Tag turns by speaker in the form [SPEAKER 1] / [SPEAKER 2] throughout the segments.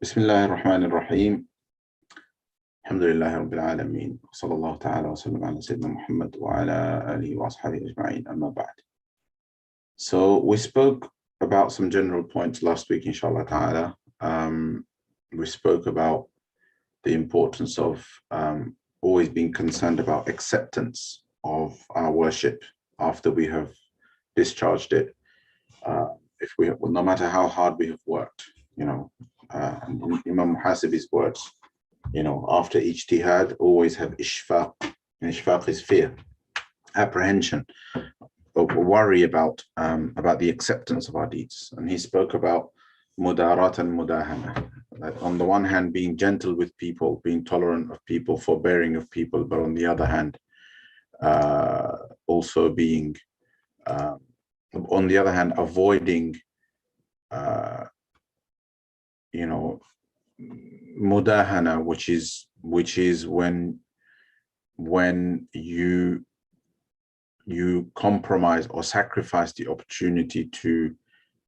[SPEAKER 1] Bismillahir Rahmanir Rahim. Alhamdulillahi Rabbil Alameen. Sallallahu ta'ala wa sallam ala Sayyidina Muhammad wa ala alihi wa ashabihi ajma'in. Amma ba'd. So we spoke about some general points last week, inshallah ta'ala. We spoke about the importance of always being concerned about acceptance of our worship after we have discharged it. No matter how hard we have worked, Imam al-Muhasibi's words, after ijtihad, always have ishfaq. And ishfaq is fear, apprehension, or worry about the acceptance of our deeds. And he spoke about mudarat and mudahana. That on the one hand, being gentle with people, being tolerant of people, forbearing of people, but on the other hand, also being, avoiding, mudahana, which is when you compromise or sacrifice the opportunity to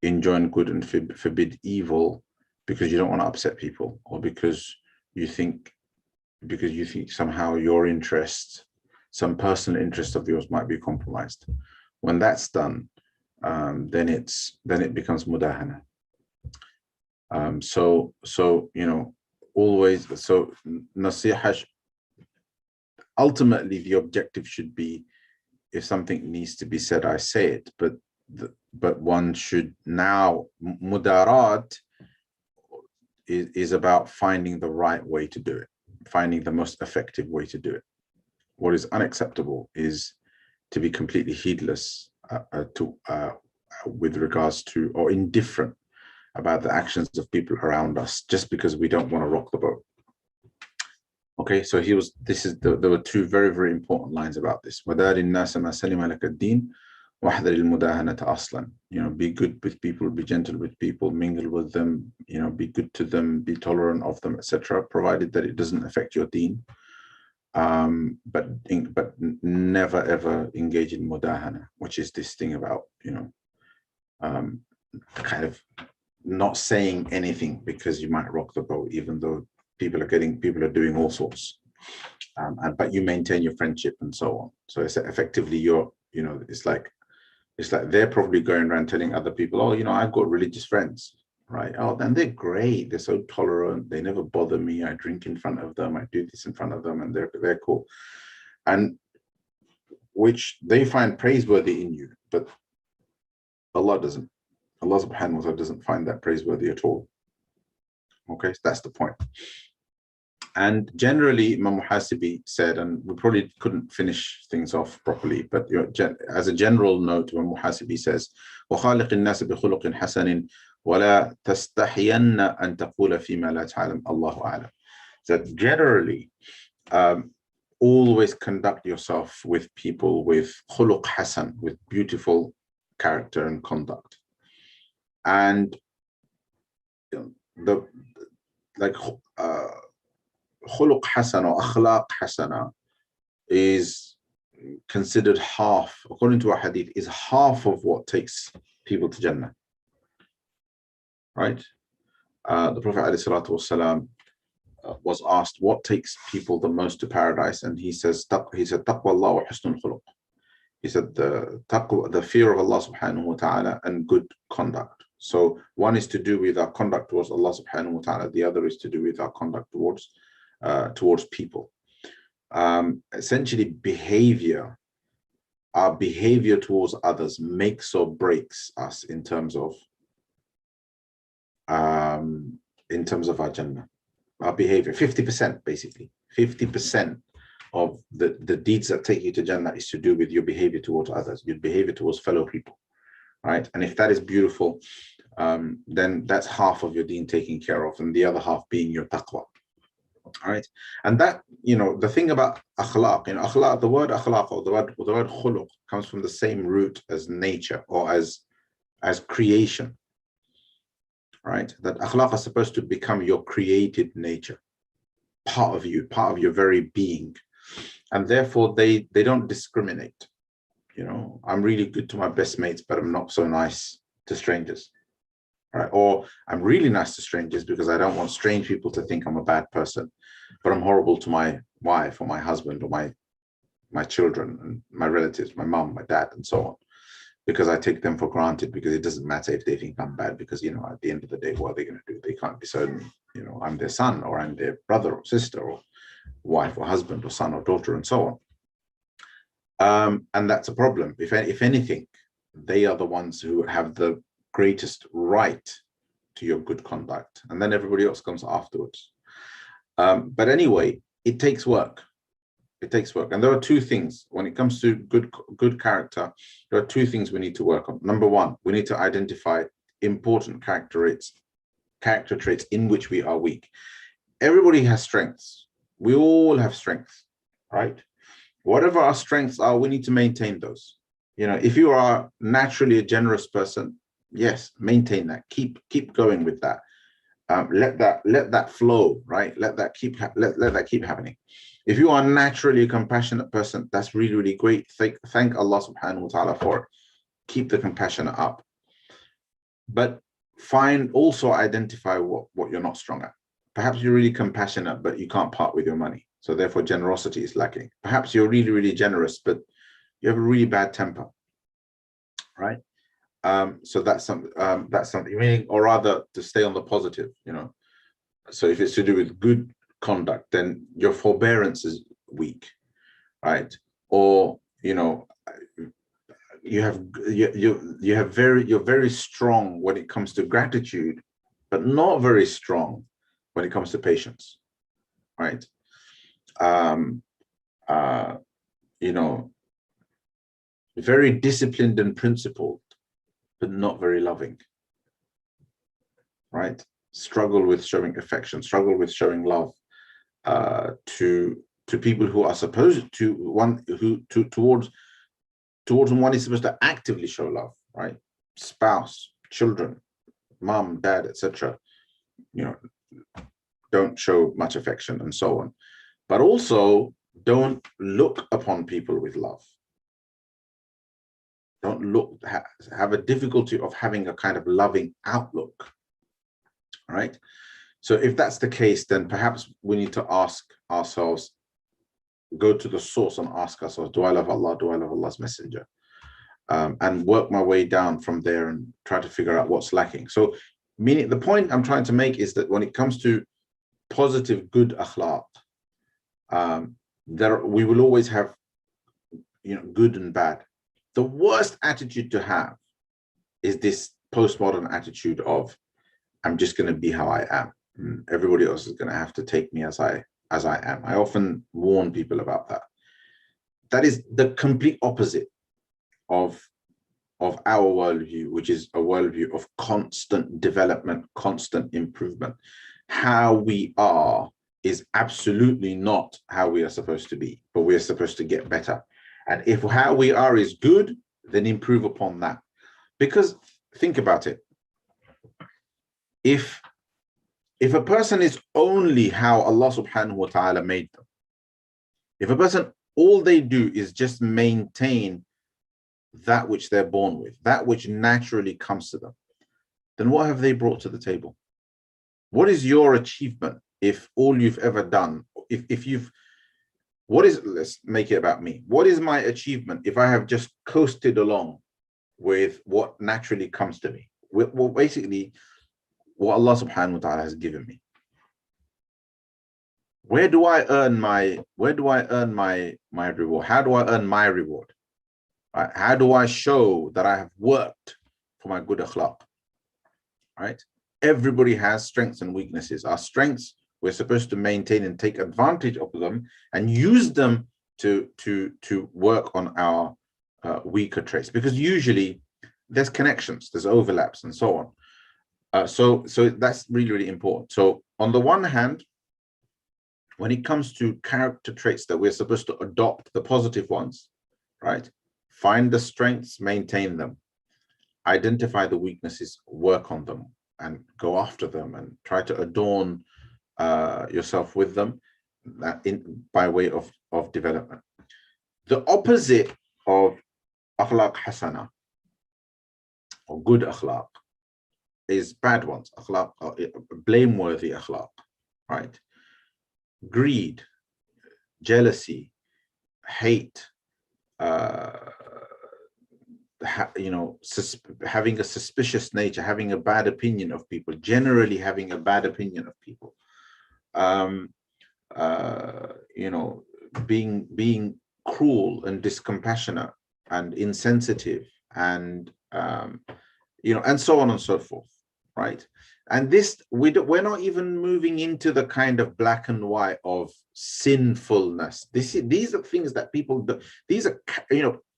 [SPEAKER 1] enjoin good and forbid evil because you don't want to upset people, or because you think somehow your interest, some personal interest of yours might be compromised. When that's done, then it becomes mudahana. Always, nasiha, ultimately the objective should be, if something needs to be said, I say it, but one should now, mudarat is about finding the right way to do it, finding the most effective way to do it. What is unacceptable is to be completely heedless with regards to, or indifferent about the actions of people around us, just because we don't want to rock the boat. Okay, so there were two very, very important lines about this. Be good with people, be gentle with people, mingle with them, be good to them, be tolerant of them, etc., provided that it doesn't affect your deen. But never ever engage in mudahana, which is this thing about, kind of not saying anything because you might rock the boat, even though people are doing all sorts, but you maintain your friendship and so on. So it's effectively it's like they're probably going around telling other people, oh, I've got religious friends, right? Oh, then they're great, they're so tolerant, they never bother me, I drink in front of them, I do this in front of them, and they're cool, and which they find praiseworthy in you, but Allah doesn't. Allah subhanahu wa ta'ala doesn't find that praiseworthy at all. Okay, so that's the point. And generally, Imam al-Muhasibi said, and we probably couldn't finish things off properly, but as a general note, Imam al-Muhasibi says, وَخَالِقِ النَّاسِ بِخُلُقٍ حَسَنٍ وَلَا تَسْتَحْيَنَّ أَن تَقُولَ فِي مَا لَا تَعْلَمْ اللَّهُ أَعْلَمُ. That generally, always conduct yourself with people with khuluq hasan, with beautiful character and conduct. And khuluq hasan or akhlaq hasana is considered half, according to a hadith, is half of what takes people to Jannah. Right? The Prophet ﷺ was asked what takes people the most to paradise, and he said taqwa Allah wa husnul khuluq. He said the fear of Allah subhanahu wa ta'ala and good conduct. So one is to do with our conduct towards Allah subhanahu wa ta'ala, the other is to do with our conduct towards people. Essentially, our behavior towards others makes or breaks us in terms of our Jannah. Our behavior, 50% basically, 50% of the deeds that take you to Jannah is to do with your behavior towards others, your behavior towards fellow people, right? And if that is beautiful, then that's half of your deen taken care of, and the other half being your taqwa. All right, and that, the thing about akhlaq, akhlaq, the word akhlaq or the word khuluq comes from the same root as nature or as creation, right? That akhlaq is supposed to become your created nature, part of your very being, and therefore they don't discriminate. I'm really good to my best mates, but I'm not so nice to strangers. right? Or I'm really nice to strangers because I don't want strange people to think I'm a bad person, but I'm horrible to my wife or my husband or my children and my relatives, my mom, my dad, and so on, because I take them for granted, because it doesn't matter if they think I'm bad, because, you know, at the end of the day, what are they going to do? They can't be certain, you know, I'm their son or I'm their brother or sister or wife or husband or son or daughter and so on. And that's a problem. If anything, they are the ones who have the greatest right to your good conduct, and then everybody else comes afterwards. But anyway, it takes work. It takes work. And there are two things when it comes to good character. There are two things we need to work on. Number one, we need to identify important character traits in which we are weak. Everybody has strengths. We all have strengths, right? Whatever our strengths are, we need to maintain those. You know, if you are naturally a generous person, yes, maintain that. Keep going with that. Let that flow, right? Let that keep happening. If you are naturally a compassionate person, that's really, really great. Thank Allah subhanahu wa ta'ala for it. Keep the compassion up. But also identify what you're not strong at. Perhaps you're really compassionate, but you can't part with your money. So therefore generosity is lacking. Perhaps you're really, really generous, but you have a really bad temper, right? So that's something, meaning, or rather to stay on the positive, you know. So if it's to do with good conduct, then your forbearance is weak, right? Or, you know, you're very strong when it comes to gratitude, but not very strong when it comes to patience, right? You know, very disciplined and principled, but not very loving, right? Struggle with showing affection, struggle with showing love to people who are supposed to, towards whom one is supposed to actively show love, right? Spouse, children, mom, dad, etc. You know, don't show much affection and so on. But also don't look upon people with love. Don't have a difficulty of having a kind of loving outlook, right? So if that's the case, then perhaps we need to ask ourselves, go to the source and ask ourselves, do I love Allah? Do I love Allah's messenger? And work my way down from there and try to figure out what's lacking. So meaning, the point I'm trying to make is that when it comes to positive, good akhlaq, we will always have, you know, good and bad. The worst attitude to have is this postmodern attitude of, I'm just going to be how I am. Everybody else is going to have to take me as I am. I often warn people about that. That is the complete opposite of our worldview, which is a worldview of constant development, constant improvement. How we are is absolutely not how we are supposed to be, but we are supposed to get better. And if how we are is good, then improve upon that. Because think about it. If a person is only how Allah subhanahu wa ta'ala made them, if a person, all they do is just maintain that which they're born with, that which naturally comes to them, then what have they brought to the table? What is your achievement if all you've ever done, let's make it about me. What is my achievement if I have just coasted along with what naturally comes to me? Well, basically, what Allah subhanahu wa ta'ala has given me. Where do I earn my reward? How do I earn my reward? Right? How do I show that I have worked for my good akhlaq? Right? Everybody has strengths and weaknesses. Our strengths, we're supposed to maintain and take advantage of them and use them to work on our weaker traits, because usually there's connections, there's overlaps and so on. So that's really, really important. So on the one hand, when it comes to character traits that we're supposed to adopt, the positive ones, right? Find the strengths, maintain them. Identify the weaknesses, work on them, and go after them and try to adorn yourself with them by way of development. The opposite of akhlaq hasana, or good akhlaq, is bad ones, akhlaq, blameworthy akhlaq, right? Greed, jealousy, hate, having a suspicious nature, having a bad opinion of people, generally having a bad opinion of people, being cruel and discompassionate and insensitive, and and so on and so forth, right? And this, we're not even moving into the kind of black and white of sinfulness. These are things that people do. These are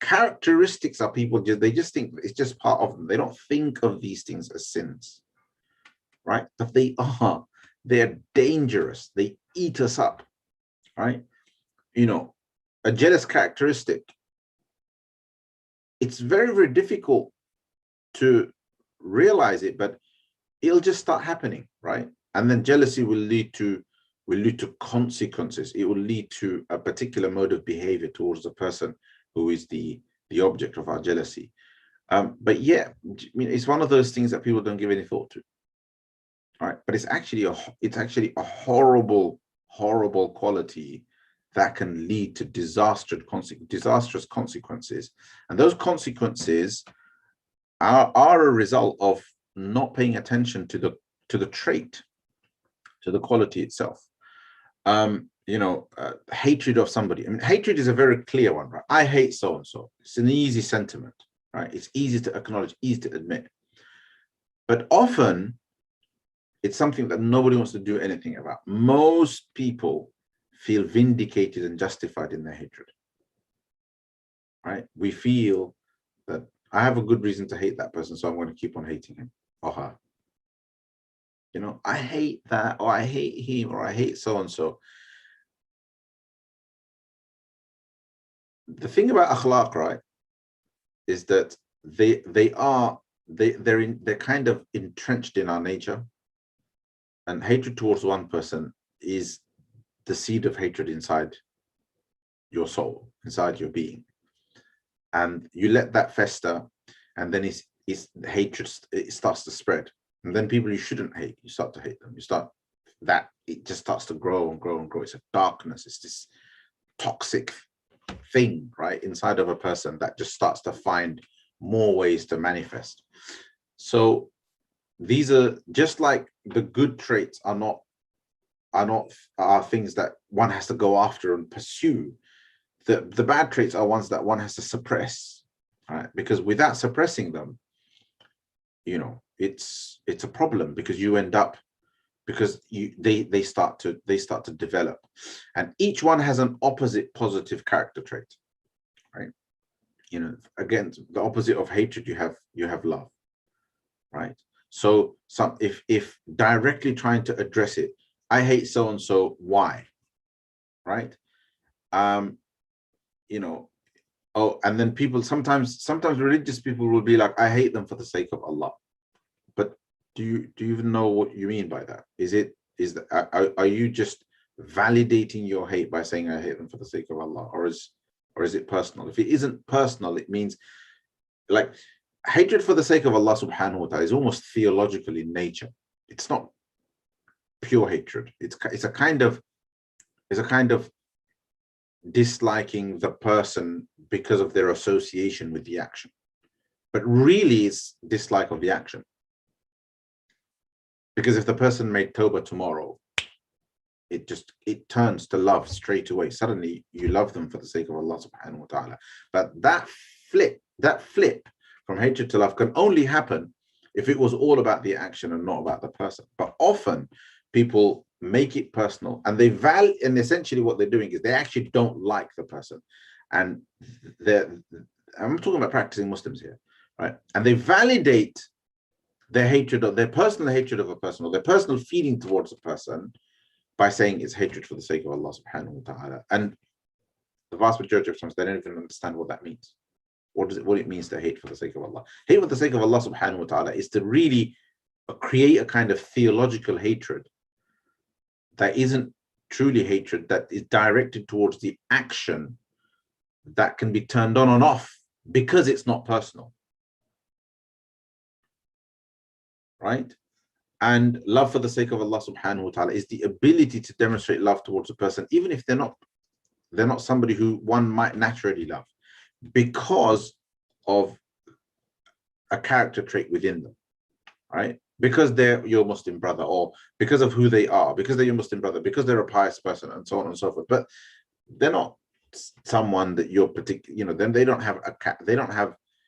[SPEAKER 1] characteristics of people. They just think it's just part of them. They don't think of these things as sins, right? But they're dangerous. They eat us up, right? A jealous characteristic, it's very, very difficult to realize it, but it'll just start happening, right? And then jealousy will lead to consequences. It will lead to a particular mode of behavior towards the person who is the object of our jealousy. But yeah, it's one of those things that people don't give any thought to, right? But it's actually a horrible quality that can lead to disastrous consequences, and those consequences are a result of not paying attention to the trait, to the quality itself. Hatred of somebody. I mean, hatred is a very clear one, right? I hate so and so. It's an easy sentiment, right? It's easy to acknowledge, easy to admit. But often, it's something that nobody wants to do anything about. Most people feel vindicated and justified in their hatred, right? We feel that I have a good reason to hate that person, so I'm going to keep on hating him or her. I hate that, or I hate him, or I hate so and so. The thing about akhlaq, right, is that they're kind of entrenched in our nature, and hatred towards one person is the seed of hatred inside your soul, inside your being, and you let that fester, and then hatred, it starts to spread, and then people you shouldn't hate, you start to hate them. It just starts to grow and grow and grow. It's a darkness. It's this toxic thing, right, inside of a person that just starts to find more ways to manifest. So these are just like the good traits are things that one has to go after and pursue. The bad traits are ones that one has to suppress, right? Because without suppressing them, it's a problem, because you end up, because they start to develop, and each one has an opposite positive character trait, right? Again, the opposite of hatred, you have love, right? So if directly trying to address it, I hate so and so, why, right? And then people sometimes religious people will be like, I hate them for the sake of Allah. But do you even know what you mean by that? Are you just validating your hate by saying I hate them for the sake of Allah, or is it personal? If it isn't personal, it means, like, hatred for the sake of Allah subhanahu wa ta'ala is almost theological in nature. It's not pure hatred. It's a kind of disliking the person because of their association with the action, but really it's dislike of the action. Because if the person made tawbah tomorrow, it turns to love straight away. Suddenly you love them for the sake of Allah subhanahu wa ta'ala. But that flip from hatred to love can only happen if it was all about the action and not about the person. But often people make it personal, and and essentially what they're doing is they actually don't like the person. And I'm talking about practicing Muslims here, right? And they validate their personal hatred of a person, or their personal feeling towards a person, by saying it's hatred for the sake of Allah subhanahu wa ta'ala. And the vast majority of times they don't even understand what that means. What it means to hate for the sake of Allah. Hate for the sake of Allah subhanahu wa ta'ala is to really create a kind of theological hatred that isn't truly hatred, that is directed towards the action, that can be turned on and off because it's not personal. right? And love for the sake of Allah subhanahu wa ta'ala is the ability to demonstrate love towards a person, even if they're not somebody who one might naturally love, because of a character trait within them, right? Because they're your Muslim brother, or because of who they are, because they're your Muslim brother, because they're a pious person, and so on and so forth. But they're not someone that you're particular, then they don't have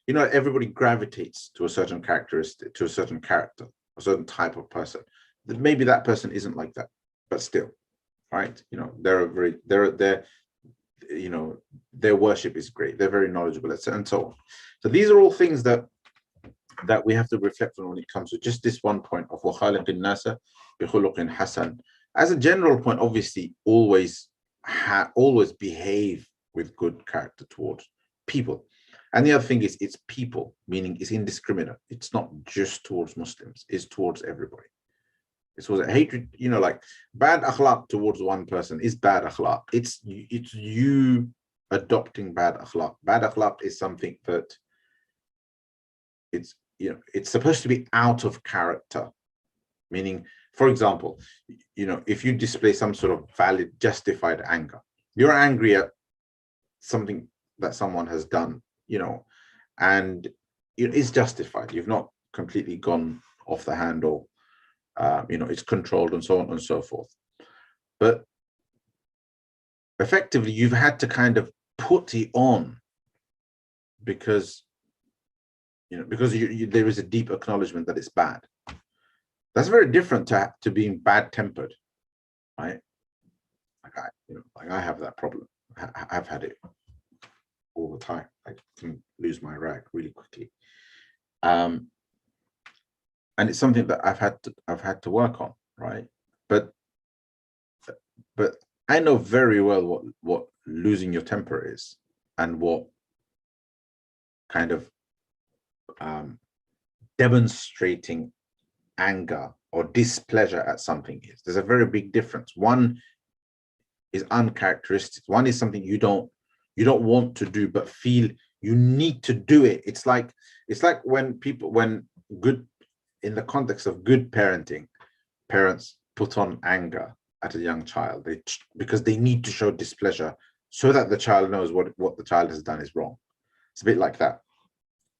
[SPEAKER 1] everybody gravitates to a certain characteristic, to a certain character, a certain type of person. Maybe that person isn't like that, but still, right? Their worship is great. They're very knowledgeable, and so on. So these are all things that we have to reflect on when it comes to just this one point of وَخَالِقِ النَّاسَ بِخُلُقٍ حَسَنٍ. As a general point, obviously, always behave with good character towards people. And the other thing is, it's people, meaning it's indiscriminate. It's not just towards Muslims, it's towards everybody. It's towards hatred, like bad akhlaq towards one person is bad akhlaq. It's you adopting bad akhlaq. Bad akhlaq is something that it's supposed to be out of character. Meaning, for example, if you display some sort of valid, justified anger, you're angry at something that someone has done, and it's justified. You've not completely gone off the handle. It's controlled and so on and so forth. But effectively, you've had to kind of put it on because there is a deep acknowledgement that it's bad. That's very different to being bad-tempered, right? I have that problem. I've had it all the time. I can lose my rag really quickly, and it's something that I've had to work on, right? But I know very well what losing your temper is, and what kind of demonstrating anger or displeasure at something is. There's a very big difference. One is uncharacteristic. One is something you don't want to do, but feel you need to do it. It's like when good, in the context of good parenting, parents put on anger at a young child because they need to show displeasure so that the child knows what the child has done is wrong. It's a bit like that,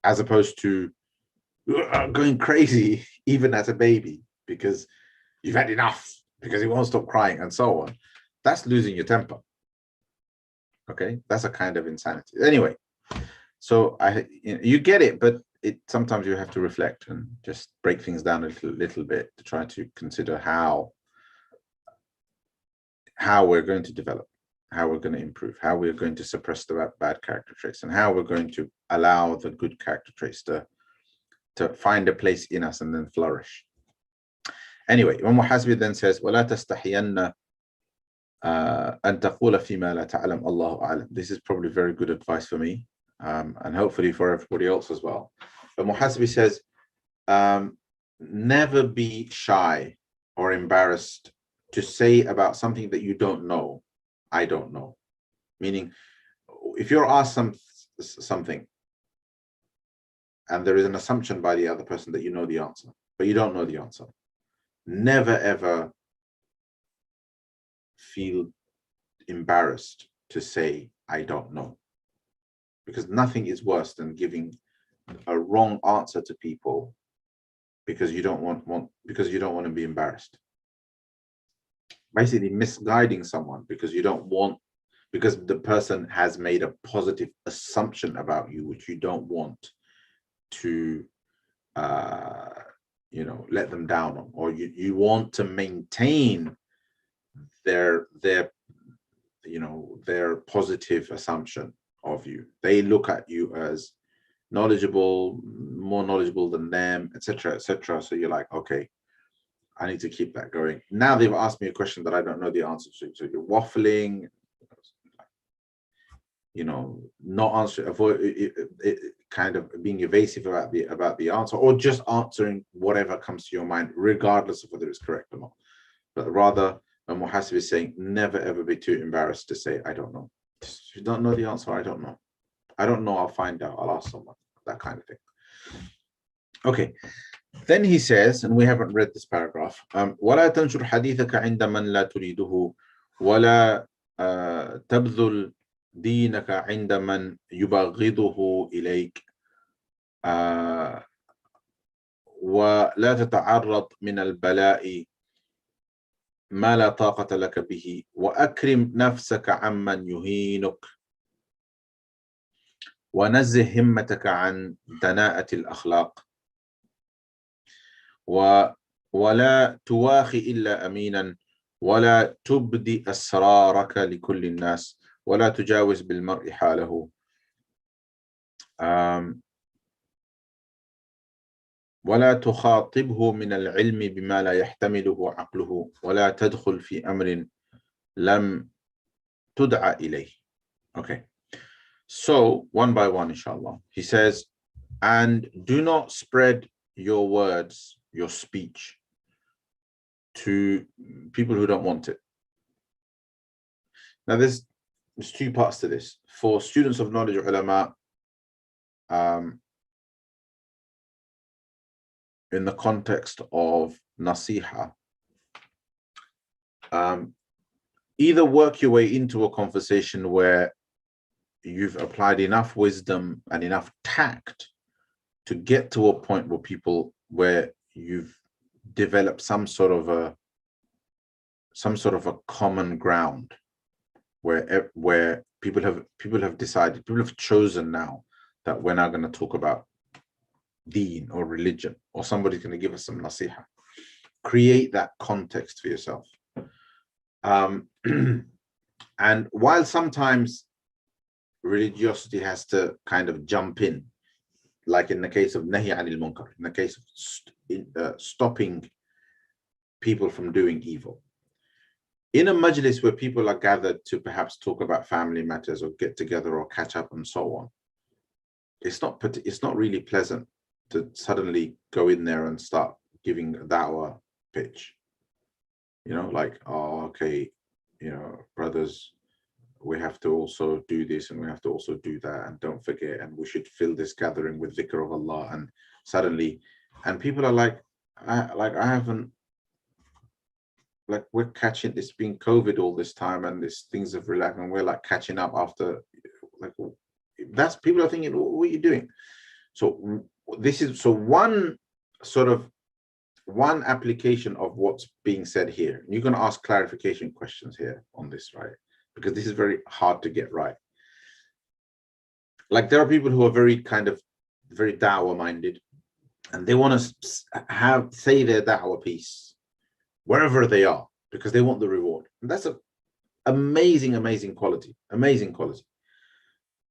[SPEAKER 1] as opposed to going crazy even as a baby because you've had enough, because he won't stop crying and so on. That's losing your temper. Okay, that's a kind of insanity. Anyway, so you get it, but sometimes you have to reflect and just break things down a little bit to try to consider how we're going to develop, how we're going to improve, how we're going to suppress the bad character traits, and how we're going to allow the good character traits to find a place in us and then flourish. Anyway, Imam al-Muhasibi then says, وَلَا تَسْتَحِيَنَّ أَن تَقُولَ فِي مَا لَا تَعْلَمْ اللَّهُ أَعْلَمْ. This is probably very good advice for me, and hopefully for everybody else as well. But Muhasibi says, never be shy or embarrassed to say about something that you don't know, I don't know. Meaning, if you're asked something, and there is an assumption by the other person that you know the answer, but you don't know the answer, never ever feel embarrassed to say, I don't know. Because nothing is worse than giving a wrong answer to people because you don't want to be embarrassed. Basically misguiding someone because the person has made a positive assumption about you, which you don't want to let them down on, or you want to maintain their positive assumption of you. They look at you as knowledgeable, more knowledgeable than them, etc., etc. So you're like, okay, I need to keep that going. Now they've asked me a question that I don't know the answer to. So you're waffling, not answering, avoid it, kind of being evasive about the answer, or just answering whatever comes to your mind, regardless of whether it's correct or not. But rather, a muhasib is saying, never ever be too embarrassed to say, I don't know. If you don't know the answer, I don't know. I don't know, I'll find out, I'll ask someone, that kind of thing. Okay, Then he says, and we haven't read this paragraph, ولا تنشر حديثك عند من لا تريده ولا تبذل دينك عند من يبغضه إليك ولا تتعرض من البلاء ما لا طاقة لك به وأكرم نفسك عمن يهينك ونزه همتك عن دناءة الأخلاق ولا تواخي إلا أمينا ولا تبدي أسرارك لكل الناس ولا تجاوز بالمرء حاله ولا تخاطبه من العلم بما لا يحتمله عقله ولا تدخل في أمر لم تدعى إليه. Okay, so one by one, inshallah. He says, and do not spread your words, your speech, to people who don't want it. Now there's two parts to this. For students of knowledge or ulama, in the context of nasiha, either work your way into a conversation where you've applied enough wisdom and enough tact to get to a point where you've developed some sort of a common ground where people have decided, people have chosen now that we're not going to talk about deen or religion, or somebody's going to give us some nasiha. Create that context for yourself. And while sometimes religiosity has to kind of jump in, like in the case of nahi anil munkar, in the case of stopping people from doing evil, in a majlis where people are gathered to perhaps talk about family matters or get together or catch up and so on, it's not really pleasant to suddenly go in there and start giving a da'wah pitch, like, oh, okay, brothers, we have to also do this and we have to also do that, and don't forget, and we should fill this gathering with dhikr of Allah. And suddenly, and people are like, I haven't, like, we're catching, it's been COVID all this time and these things have relaxed and we're like catching up after, like, that's, people are thinking, what are you doing? So this is, so one application of what's being said here. You're going to ask clarification questions here on this, right? Because this is very hard to get right. Like, there are people who are very da'wah minded, and they want to say their da'wah piece wherever they are because they want the reward. And that's an amazing quality.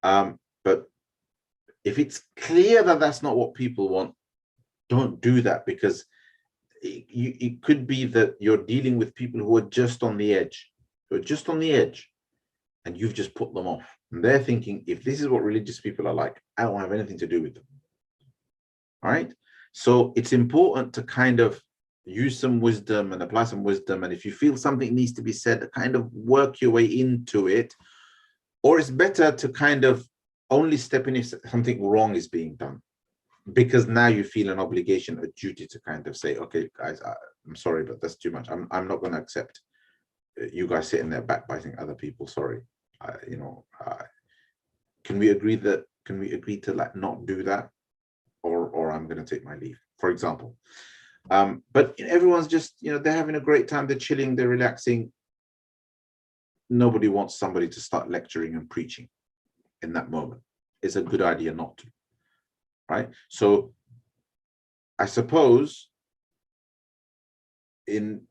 [SPEAKER 1] But if it's clear that that's not what people want, don't do that, because it could be that you're dealing with people who are just on the edge, and you've just put them off. And they're thinking, if this is what religious people are like, I don't have anything to do with them. All right? So it's important to kind of use some wisdom and apply some wisdom. And if you feel something needs to be said, kind of work your way into it. Or it's better to kind of only step in if something wrong is being done, because now you feel an obligation, a duty to kind of say, okay, guys, I'm sorry, but that's too much. I'm not going to accept you guys sitting there backbiting other people. Sorry. Can we agree to like not do that, or I'm going to take my leave, for example. But everyone's just, they're having a great time, they're chilling, they're relaxing. Nobody wants somebody to start lecturing and preaching in that moment. It's a good idea not to, right? So I suppose in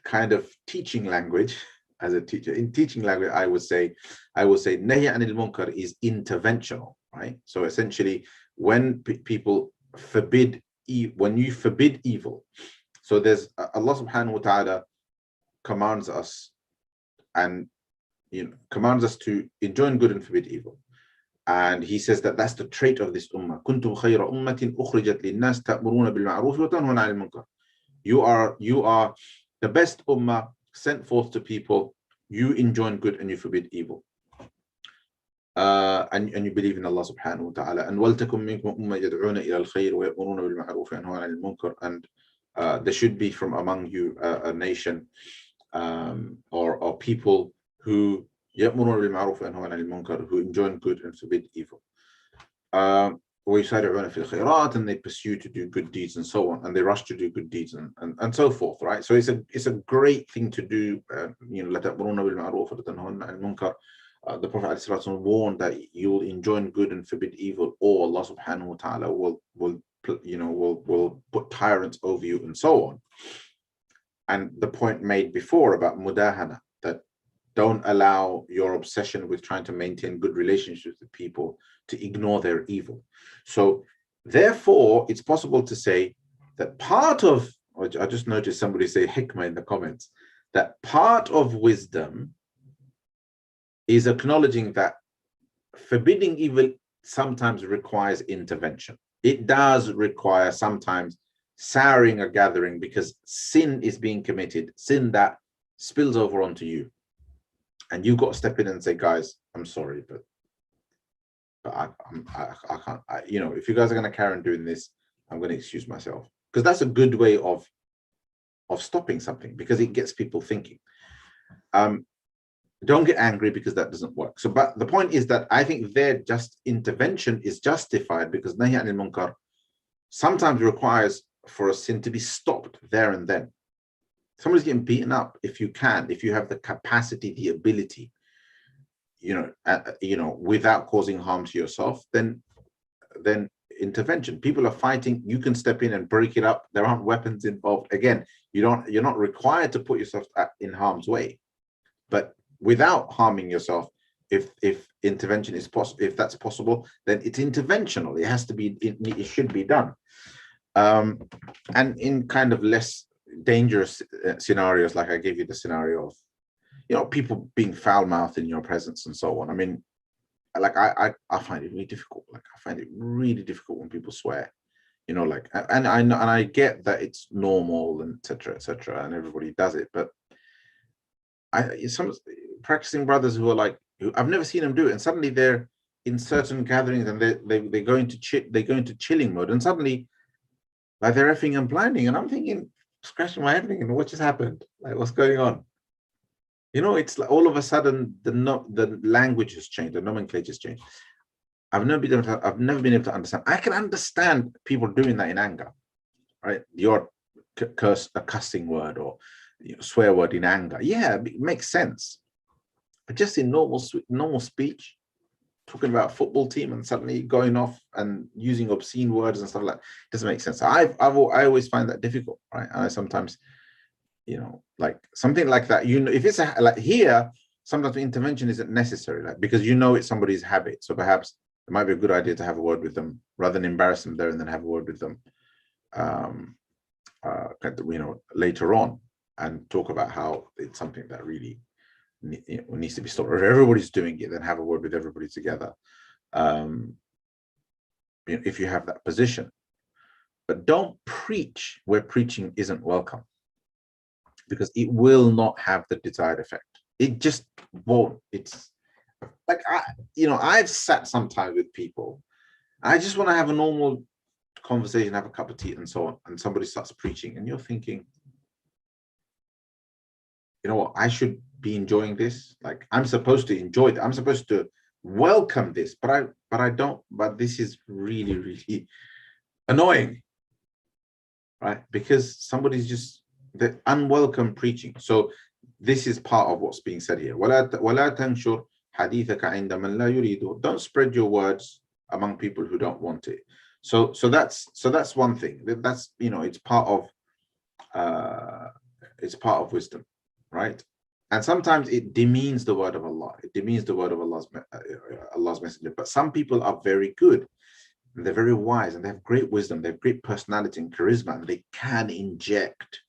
[SPEAKER 1] kind of teaching language, as a teacher, in teaching language, I would say nahy anil munkar is interventional, right? So essentially, when people forbid, when you forbid evil, so there's Allah subhanahu wa ta'ala commands us, and commands us to enjoin good and forbid evil. And he says that that's the trait of this ummah. Kuntum khayra ummatin ukhrijat linnas ta'muruna bil ma'ruf wa tanhuna 'anil munkar. You are the best ummah sent forth to people. You enjoin good and you forbid evil. and you believe in Allah subhanahu wa ta'ala. And وَلْتَكُمْ مِنْكُمْ أُمَّةٌ يَدْعُونَ إِلَى الْخَيْرِ وَيَأْمُرُونَ بِالْمَعْرُوفِ وَيَنْهَوْنَ عَنِ الْمُنكَرِ. And there should be from among you a nation or people who يَأْمُرُونَ بِالْمَعْرُوفِ وَيَنْهَوْنَ عَنِ الْمُنكَرِ, who enjoin good and forbid evil. وَيُسَارِعُونَ فِي الْخَيْرَاتِ, and they pursue to do good deeds and so on, and they rush to do good deeds and so forth, right? So it's a great thing to do. لَتَأْمُرُونَ بِالْمَعْرُوفِ وَتَنْهَوْنَ عَنِ الْمُنكَرِ. The Prophet ﷺ warned that you will enjoin good and forbid evil, or Allah subhanahu wa ta'ala will put tyrants over you and so on. And the point made before about mudahana, that don't allow your obsession with trying to maintain good relationships with people to ignore their evil. So therefore, it's possible to say that part of, I just noticed somebody say hikmah in the comments, that part of wisdom is acknowledging that forbidding evil sometimes requires intervention. It does require sometimes souring a gathering because sin is being committed, sin that spills over onto you. And you've got to step in and say, guys, I'm sorry, but I can't, if you guys are going to carry on doing this, I'm going to excuse myself. Because that's a good way of stopping something, because it gets people thinking. Don't get angry because that doesn't work. So, but the point is that I think their just intervention is justified because nahi anil munkar sometimes requires for a sin to be stopped there and then. Somebody's getting beaten up. If you have the capacity, the ability, without causing harm to yourself, then intervention. People are fighting. You can step in and break it up. There aren't weapons involved. Again, you're not required to put yourself in harm's way, but without harming yourself, if intervention is possible, if that's possible, then it's interventional. It has to be. It should be done. And in kind of less dangerous scenarios, like I gave you the scenario of, people being foul-mouthed in your presence and so on. I mean, like I find it really difficult. Like I find it really difficult when people swear, and I get that it's normal and etc., and everybody does it, but some practicing brothers who I've never seen them do it, and suddenly they're in certain gatherings and they go into chilling mode, and suddenly like they're effing and blinding, and I'm thinking, scratching my head thinking, what just happened? Like, what's going on? It's like all of a sudden the language has changed, the nomenclature has changed. I've never been able to understand. I can understand people doing that in anger, right? Your a cussing word or swear word in anger, yeah, it makes sense. But just in normal speech, talking about a football team and suddenly going off and using obscene words and stuff like that, doesn't make sense. I always find that difficult, right? And I sometimes, like something like that, if it's like here, sometimes intervention isn't necessary, like because it's somebody's habit. So perhaps it might be a good idea to have a word with them rather than embarrass them there and then have a word with them, later on, and talk about how it's something that really needs to be stopped. Or if everybody's doing it, then have a word with everybody together. If you have that position, but don't preach where preaching isn't welcome, because it will not have the desired effect. It just won't. It's like I've sat sometimes with people. I just want to have a normal conversation, have a cup of tea and so on, and somebody starts preaching, and you're thinking, you know what, I should be enjoying this. Like I'm supposed to enjoy it. I'm supposed to welcome this, but I don't. But this is really, really annoying, right? Because somebody's just the unwelcome preaching. So this is part of what's being said here. وَلَا تَنْشُرْ حَدِيثَكَ عِنْدَ مَنْ لَا يُرِيدُ. Don't spread your words among people who don't want it. So that's one thing. That's it's part of wisdom, right? And sometimes it demeans the word of Allah. It demeans the word of Allah's messenger. But some people are very good, and they're very wise, and they have great wisdom. They have great personality and charisma, and they can inject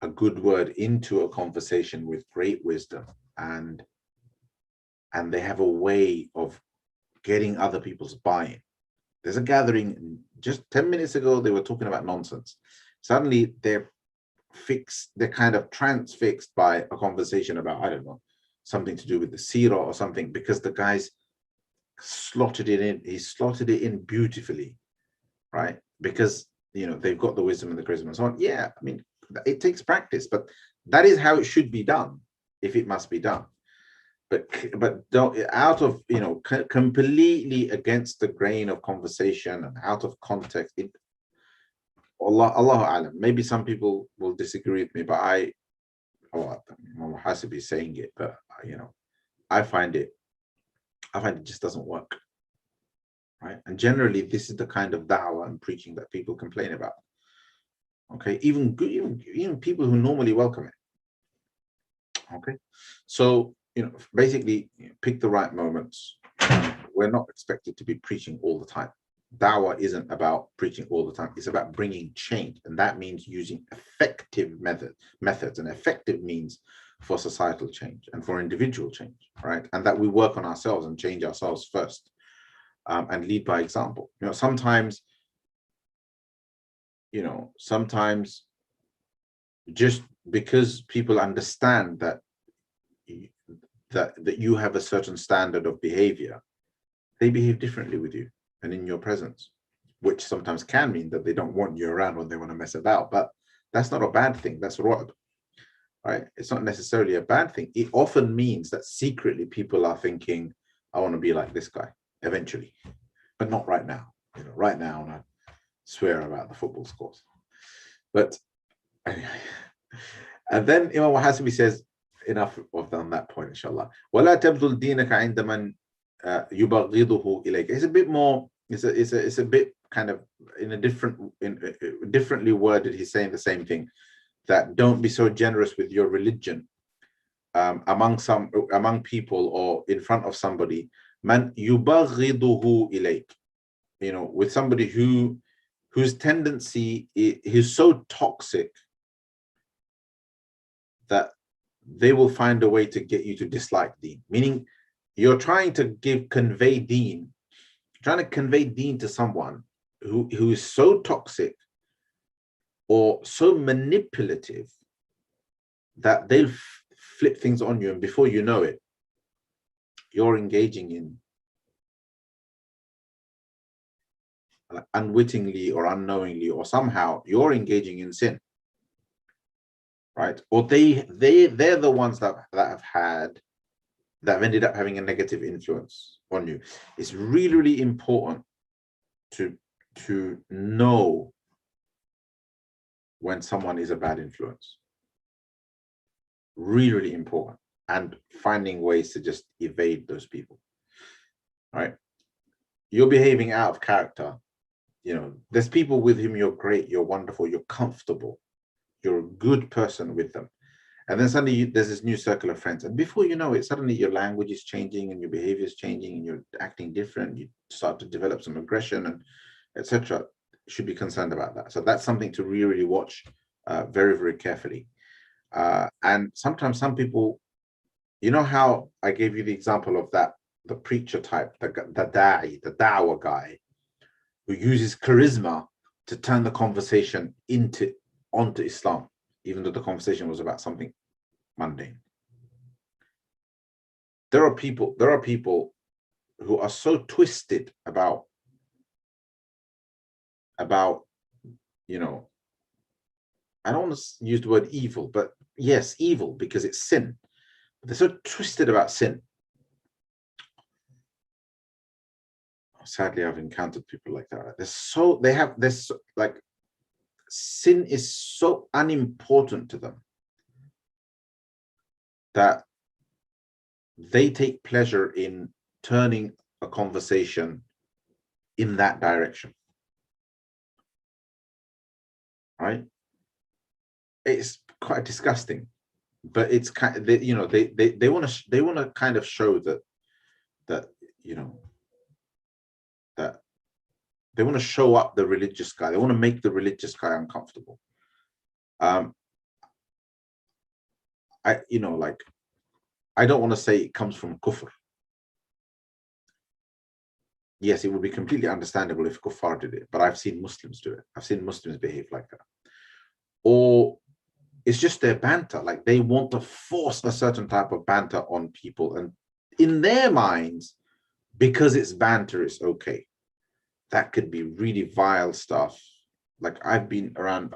[SPEAKER 1] a good word into a conversation with great wisdom, and they have a way of getting other people's buy-in. There's a gathering just 10 minutes ago, they were talking about nonsense. Suddenly they're kind of transfixed by a conversation about, I don't know, something to do with the seerah or something, because the guys slotted it in. He slotted it in beautifully, right? Because they've got the wisdom and the charisma and so on. Yeah, I mean, it takes practice, but that is how it should be done, if it must be done. But don't, out of completely against the grain of conversation and out of context. Allahu Alam. Maybe some people will disagree with me, but al-muhasibi is saying it, but I find it just doesn't work, right? And generally, this is the kind of da'wah and preaching that people complain about. Okay, even people who normally welcome it. Okay, so basically, pick the right moments. We're not expected to be preaching all the time. Dawah isn't about preaching all the time. It's about bringing change, and that means using effective methods and effective means for societal change and for individual change, right? And that we work on ourselves and change ourselves first, and lead by example. Sometimes just because people understand that you have a certain standard of behavior, they behave differently with you and in your presence, which sometimes can mean that they don't want you around when they want to mess about. But that's not a bad thing. That's right. It's not necessarily a bad thing. It often means that secretly people are thinking, I want to be like this guy eventually, but not right now. Right now, I swear about the football scores. But anyway, and then Imam al-Hasibi says, enough on that point, inshallah. وَلَا تَبْذُلْ دِينَكَ عِنْدَ مَنْ يُبَغِّضُهُ إِلَيْكَ. It's a bit more, it's a bit kind of differently worded. He's saying the same thing, that don't be so generous with your religion among people or in front of somebody. Man yubaghiduhu ilayk, with somebody whose tendency is so toxic that they will find a way to get you to dislike deen. Meaning, you're trying to convey deen to someone who is so toxic or so manipulative that they'll flip things on you, and before you know it, you're engaging in, unwittingly or unknowingly or somehow, you're engaging in sin, right? Or they're the ones that have ended up having a negative influence on you. It's really, really important to know when someone is a bad influence. Really, really important. And finding ways to just evade those people, right? You're behaving out of character. There's people with whom you're great, you're wonderful, you're comfortable, you're a good person with them. And then suddenly there's this new circle of friends. And before you know it, suddenly your language is changing and your behavior is changing and you're acting different. You start to develop some aggression and etc. Should be concerned about that. So that's something to really, really watch very, very carefully. And sometimes some people, how I gave you the example of the preacher type, the da'wah guy, who uses charisma to turn the conversation onto Islam, even though the conversation was about something mundane. There are people who are so twisted about I don't want to use the word evil, but yes, evil, because it's sin. But they're so twisted about sin. Sadly, I've encountered people like that. Sin is so unimportant to them that they take pleasure in turning a conversation in that direction, right? It's quite disgusting, but it's kind of, they want to kind of show that they want to show up the religious guy. They want to make the religious guy uncomfortable. I don't want to say it comes from kufr. Yes, it would be completely understandable if kuffar did it, but I've seen Muslims do it. I've seen Muslims behave like that. Or it's just their banter. Like, they want to force a certain type of banter on people, and in their minds, because it's banter, it's okay. That could be really vile stuff. Like I've been around,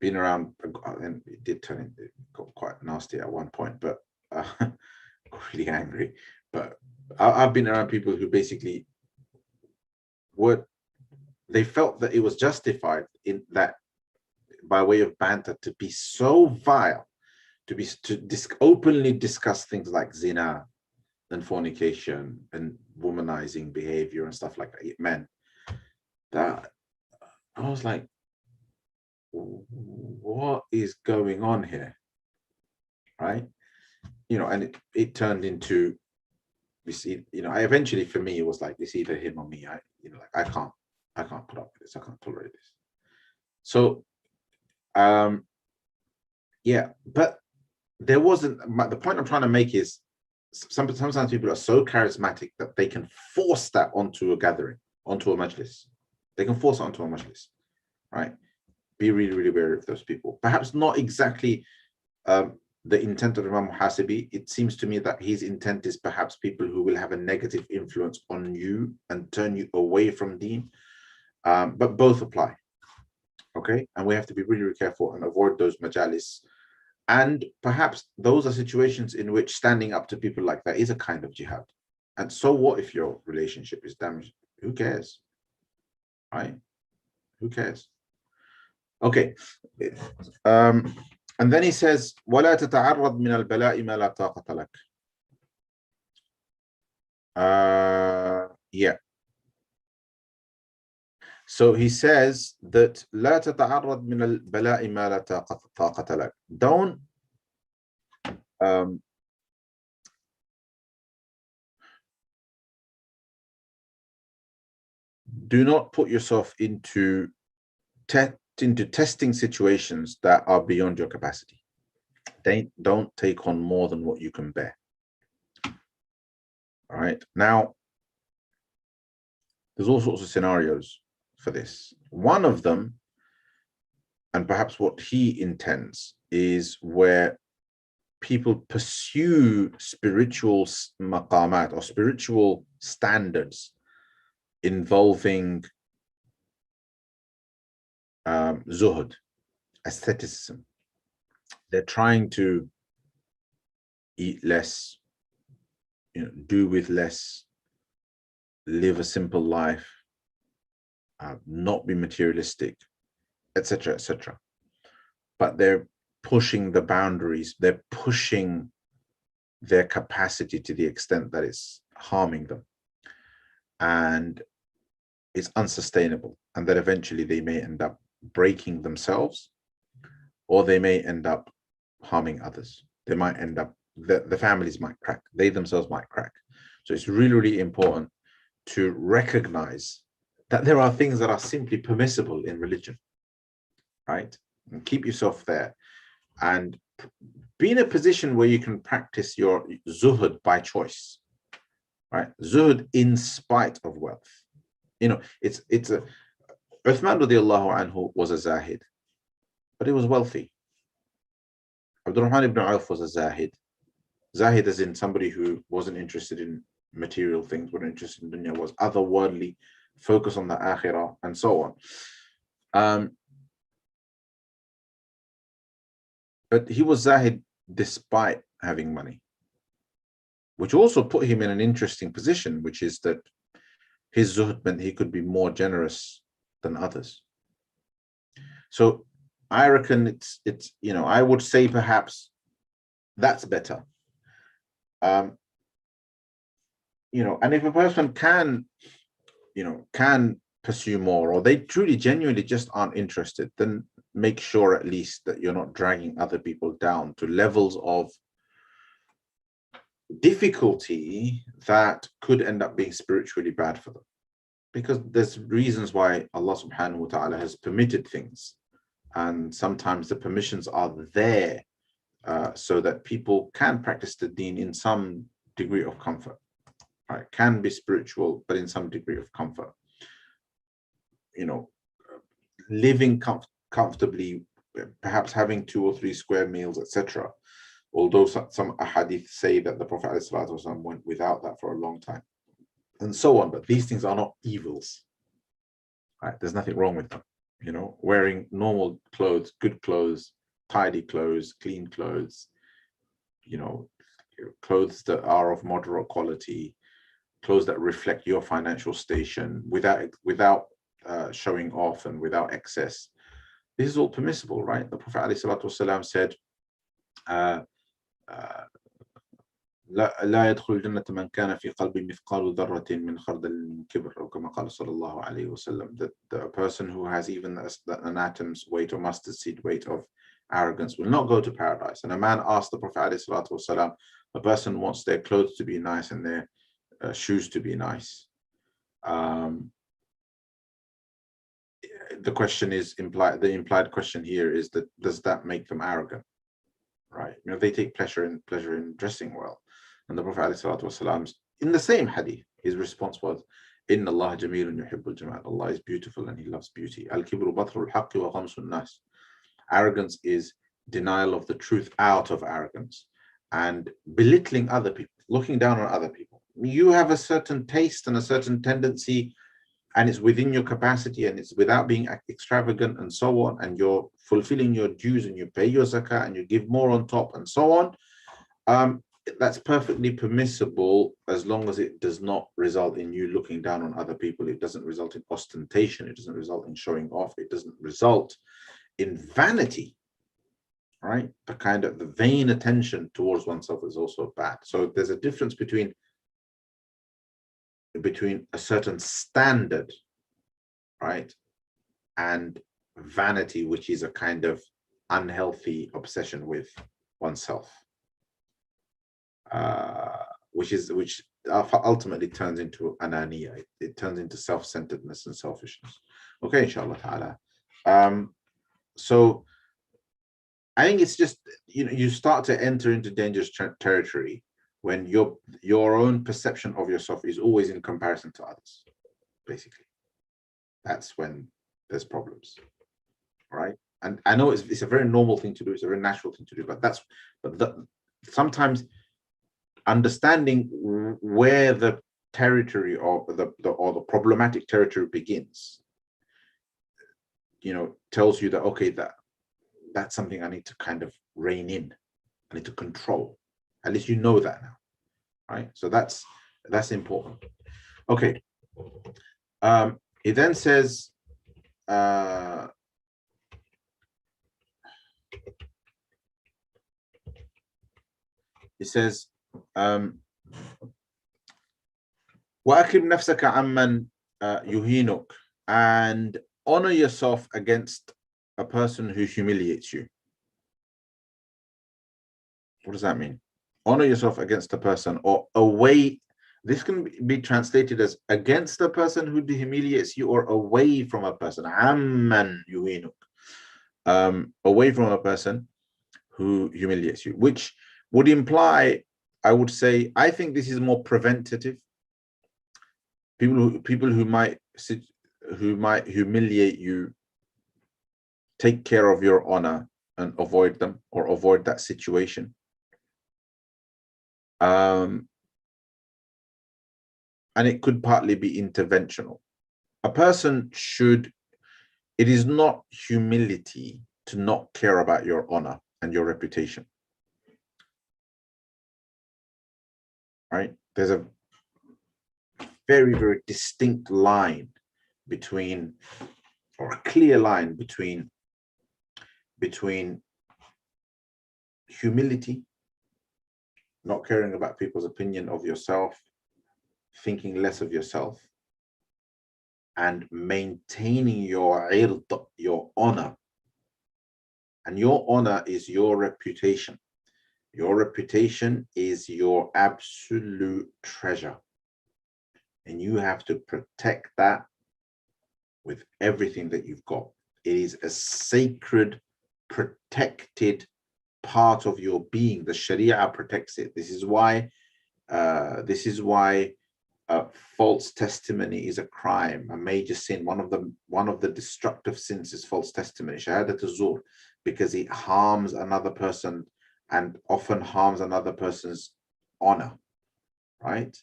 [SPEAKER 1] and it did turn, it got quite nasty at one point, but got really angry. But I've been around people who basically they felt that it was justified in that, by way of banter, to be so vile, to openly discuss things like zina and fornication and womanizing behavior and stuff like that. Men, that I was like, what is going on here, right? And it turned into, I eventually, for me, it was like, it's either him or me. I can't put up with this. I can't tolerate this. So, yeah, but there wasn't, the point I'm trying to make is, sometimes people are so charismatic that they can force that onto a gathering, onto a majlis. They can force it onto a majlis, right? Be really, really wary of those people. Perhaps not exactly the intent of Imam al-Muhasibi. It seems to me that his intent is perhaps people who will have a negative influence on you and turn you away from deen. But both apply, okay? And we have to be really, really careful and avoid those majalis. And perhaps those are situations in which standing up to people like that is a kind of jihad. And so what if your relationship is damaged? Who cares, right? Who cares? Okay. And then he says, وَلَا تَتَعَرَّضْ مِنَ الْبَلَاءِ مَا لَا طَاقَةَ لَكَ. Yeah. So he says that لا تتعرض من البلاء ما لا طاقة لك. Don't do not put yourself into testing situations that are beyond your capacity. Don't take on more than what you can bear. All right. Now, there's all sorts of scenarios for this. One of them, and perhaps what he intends, is where people pursue spiritual maqamat or spiritual standards involving zuhud, aestheticism. They're trying to eat less, do with less, live a simple life, not be materialistic, etc., etc. But they're pushing the boundaries, they're pushing their capacity to the extent that it's harming them. And it's unsustainable. And that eventually they may end up breaking themselves, or they may end up harming others. They might end up, the families might crack, they themselves might crack. So it's really, really important to recognize that there are things that are simply permissible in religion, right? And keep yourself there and be in a position where you can practice your zuhud by choice, right? Zuhud in spite of wealth. It's a, Uthman radiallahu anhu was a zahid, but he was wealthy. Abdurrahman ibn Auf was a zahid. Zahid as in somebody who wasn't interested in material things, wasn't interested in dunya, was otherworldly, focus on the akhirah, and so on. But he was zahid despite having money, which also put him in an interesting position, which is that his zuhd meant he could be more generous than others. So I reckon it's I would say perhaps that's better. And if a person can pursue more, or they truly genuinely just aren't interested, then make sure at least that you're not dragging other people down to levels of difficulty that could end up being spiritually bad for them. Because there's reasons why Allah subhanahu wa ta'ala has permitted things, and sometimes the permissions are there so that people can practice the deen in some degree of comfort, right? Can be spiritual, but in some degree of comfort. Living comfortably, perhaps having 2 or 3 square meals, etc. Although some ahadith say that the Prophet ﷺ went without that for a long time. and so on. But these things are not evils, right? There's nothing wrong with them. You know, wearing normal clothes, good clothes, tidy clothes, clean clothes, you know, clothes that are of moderate quality, clothes that reflect your financial station without showing off and without excess. This is all permissible, right? The Prophet ﷺ said, لا يدخل الجنة من كان في قلبه مثقال ذرة من خردل من كبر أو كما قال صلى الله عليه وسلم, that a person who has even an atom's weight or mustard seed weight of arrogance will not go to paradise. And a man asked the Prophet ﷺ, a person wants their clothes to be nice and their shoes to be nice. The question is the implied question here is that does that make them arrogant? Right? You know, they take pleasure in dressing well. And the Prophet ﷺ, in the same hadith, his response was, Inna Allah jamilun yuhibbul jamal. Allah is beautiful and he loves beauty. Al-kibru batrul haqqi wa ghamsun nas. Arrogance is denial of the truth out of arrogance and belittling other people, looking down on other people. You have a certain taste and a certain tendency, and it's within your capacity and it's without being extravagant and so on, and you're fulfilling your dues and you pay your zakah and you give more on top and so on. That's perfectly permissible as long as it does not result in you looking down on other people. It doesn't result in ostentation. It doesn't result in showing off. It doesn't result in vanity, right? The kind of the vain attention towards oneself is also bad. So there's a difference between a certain standard, right, and vanity, which is a kind of unhealthy obsession with oneself, which ultimately turns into ananiya. It turns into self-centeredness and selfishness. Okay, inshallah ta'ala. So I think it's just, you know, you start to enter into dangerous territory when your own perception of yourself is always in comparison to others. Basically, that's when there's problems, right? And I know it's a very normal thing to do, it's a very natural thing to do, but sometimes understanding where the territory or the problematic territory begins, you know, tells you that, okay, that's something I need to kind of rein in, I need to control. At least you know that now, right? So that's important. Okay. He then says, وَأَكِبْ نَفْسَكَ عَمَّنْ يُهِينُكَ, and honor yourself against a person who humiliates you. What does that mean? Honor yourself against a person, or away. This can be translated as against a person who humiliates you, or away from a person. Amman yuhinuk. Away from a person who humiliates you, which would imply, I would say, I think this is more preventative. People who might humiliate you, take care of your honor and avoid them, or avoid that situation. And it could partly be interventional. A person should, it is not humility to not care about your honor and your reputation, right? There's a very, very distinct line between, or a clear line between humility, not caring about people's opinion of yourself, thinking less of yourself, and maintaining your ird, your honor. And your honor is your reputation. Your reputation is your absolute treasure. And you have to protect that with everything that you've got. It is a sacred, protected part of your being. The Sharia protects it. This is why false testimony is a crime, a major sin. One of the destructive sins is false testimony, shahadat az-zur, because it harms another person and often harms another person's honor, right?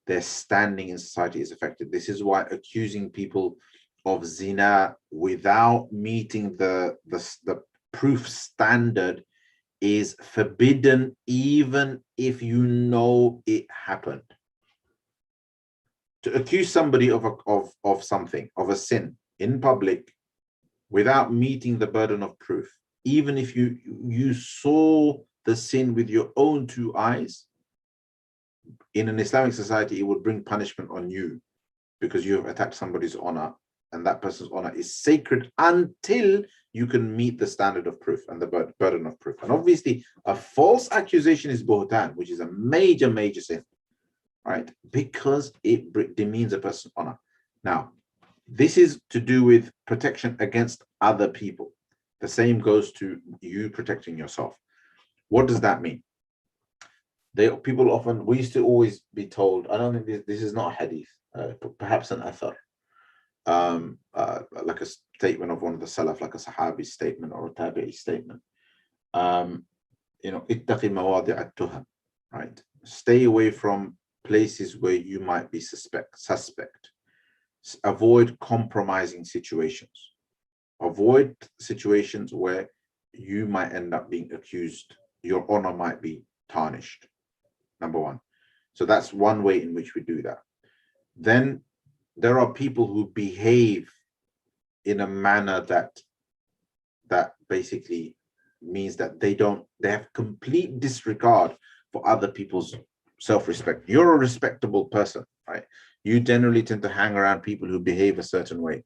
[SPEAKER 1] their standing in society is affected. This is why accusing people of zina without meeting the proof standard is forbidden, even if you know it happened. To accuse somebody of something, of a sin in public, without meeting the burden of proof, even if you saw the sin with your own two eyes, in an Islamic society, it would bring punishment on you because you have attacked somebody's honor, and that person's honor is sacred until you can meet the standard of proof and the burden of proof. And obviously, a false accusation is buhtan, which is a major, major sin, right? Because it demeans a person's honor. Now, this is to do with protection against other people. The same goes to you protecting yourself. What does that mean? People often, we used to always be told, I don't think this is not a hadith, perhaps an athar, like a statement of one of the salaf, like a sahabi statement or a tabi'i statement. Ittaqi mawadi' at-tuham, right? Stay away from places where you might be suspect. Avoid compromising situations. Avoid situations where you might end up being accused. Your honor might be tarnished. Number one. So that's one way in which we do that. Then there are people who behave in a manner that basically means that they have complete disregard for other people's self-respect. You're a respectable person, right? You generally tend to hang around people who behave a certain way.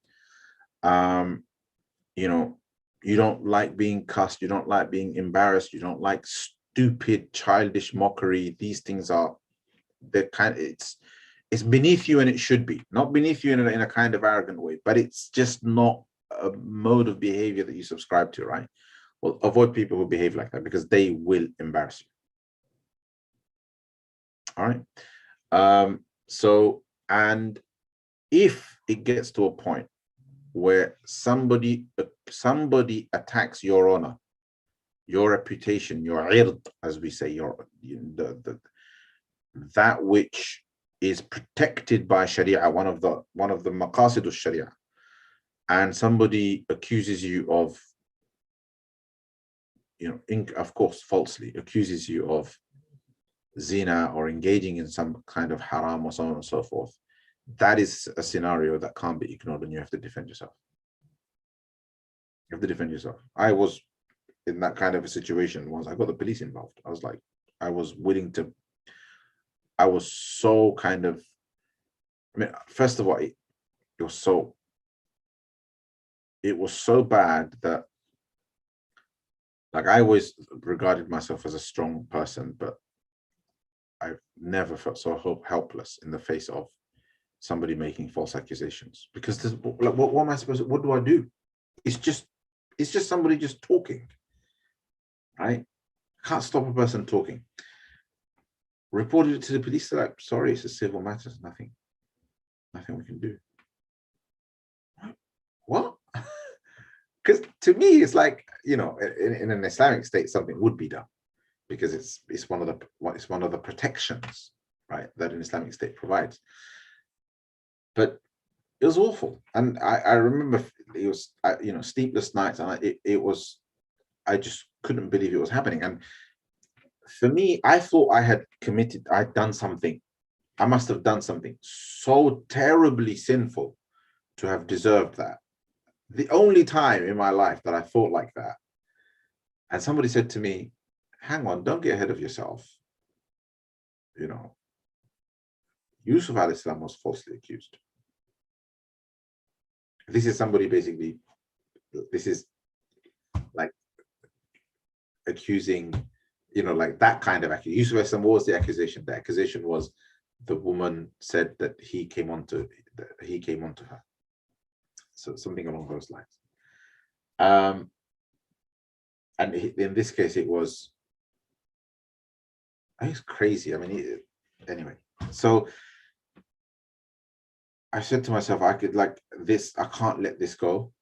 [SPEAKER 1] You don't like being cussed, you don't like being embarrassed, you don't like stupid, childish mockery. These things it's beneath you, and it should be. Not beneath you in a kind of arrogant way, but it's just not a mode of behavior that you subscribe to, right? Well, avoid people who behave like that because they will embarrass you. All right. And if it gets to a point where somebody attacks your honor, your reputation, your ird, as we say, that which is protected by Sharia, one of the maqasid of Sharia, and somebody accuses you of, of course, falsely accuses you of zina or engaging in some kind of haram or so on and so forth, that is a scenario that can't be ignored, and you have to defend yourself. You have to defend yourself. I was in that kind of a situation once. I got the police involved. I was so kind of, first of all, it was so bad that, like, I always regarded myself as a strong person, but I've never felt so helpless in the face of somebody making false accusations. Because what am I supposed to, what do I do? It's just somebody just talking, right? Can't stop a person talking. Reported it to the police. They're like, sorry, it's a civil matter. Nothing we can do. What? Because to me, it's like, in an Islamic state, something would be done, because it's one of the protections, right, that an Islamic state provides. But it was awful, and I remember it was sleepless nights, and I just couldn't believe it was happening. And for me, I thought I'd done something. I must have done something so terribly sinful to have deserved that. The only time in my life that I thought like that. And somebody said to me, hang on, don't get ahead of yourself. Yusuf al-Islam was falsely accused. This is somebody basically, this is like accusing, like that kind of accusation. Yusuf al-Islam, what was the accusation? The accusation was the woman said that he came onto her. So something along those lines. And in this case, it's crazy. Anyway, so I said to myself, I can't let this go,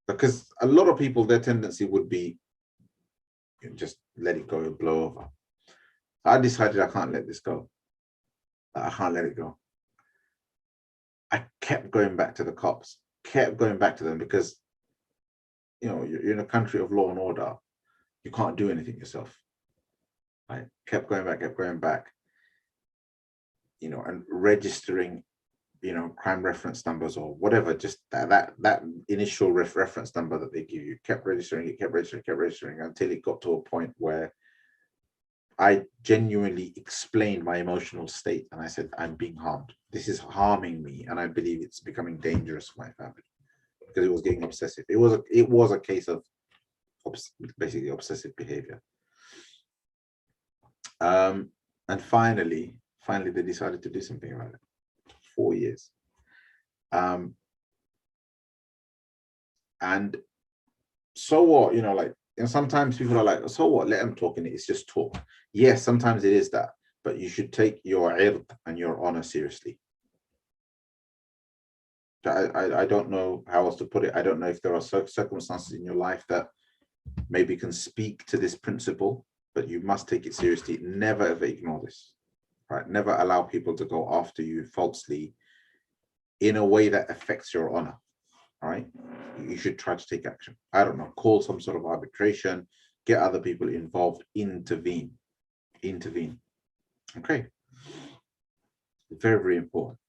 [SPEAKER 1] because a lot of people, their tendency would be just let it go and blow over. I decided I can't let this go. I can't let it go. I kept going back to the cops, kept going back to them because, you know, you're in a country of law and order. You can't do anything yourself. I kept going back, you know, and registering, you know, crime reference numbers or whatever, just that initial reference number that they give you, kept registering until it got to a point where I genuinely explained my emotional state, and I said, I'm being harmed. This is harming me, and I believe it's becoming dangerous for my family because it was getting obsessive. It was a case of basically obsessive behavior. And finally, they decided to do something about it. 4 years. And so what, you know, like, and sometimes people are like, so what, let them talk in it, it's just talk. Yes, sometimes it is that, but you should take your ird and your honor seriously. I don't know how else to put it. I don't know if there are circumstances in your life that maybe can speak to this principle, but you must take it seriously. Never ever ignore this, right? Never allow people to go after you falsely in a way that affects your honor. All right, you should try to take action. I don't know, call some sort of arbitration, get other people involved, intervene. Okay, very, very important.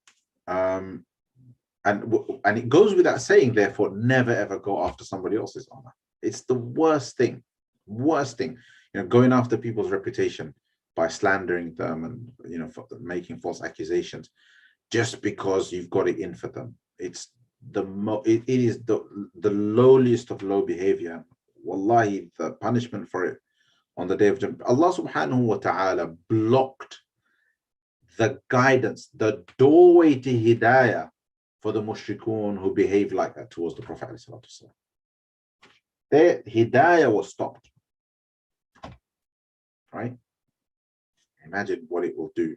[SPEAKER 1] And it goes without saying, therefore, never ever go after somebody else's honor. It's the worst thing. You know, going after people's reputation by slandering them and, you know, making false accusations just because you've got it in for them. It's it is the lowliest of low behavior. Wallahi, the punishment for it on the day of judgment. Allah subhanahu wa ta'ala blocked the guidance, the doorway to hidayah for the mushrikun who behaved like that towards the Prophet. Their hidayah was stopped. Right? Imagine what it will do.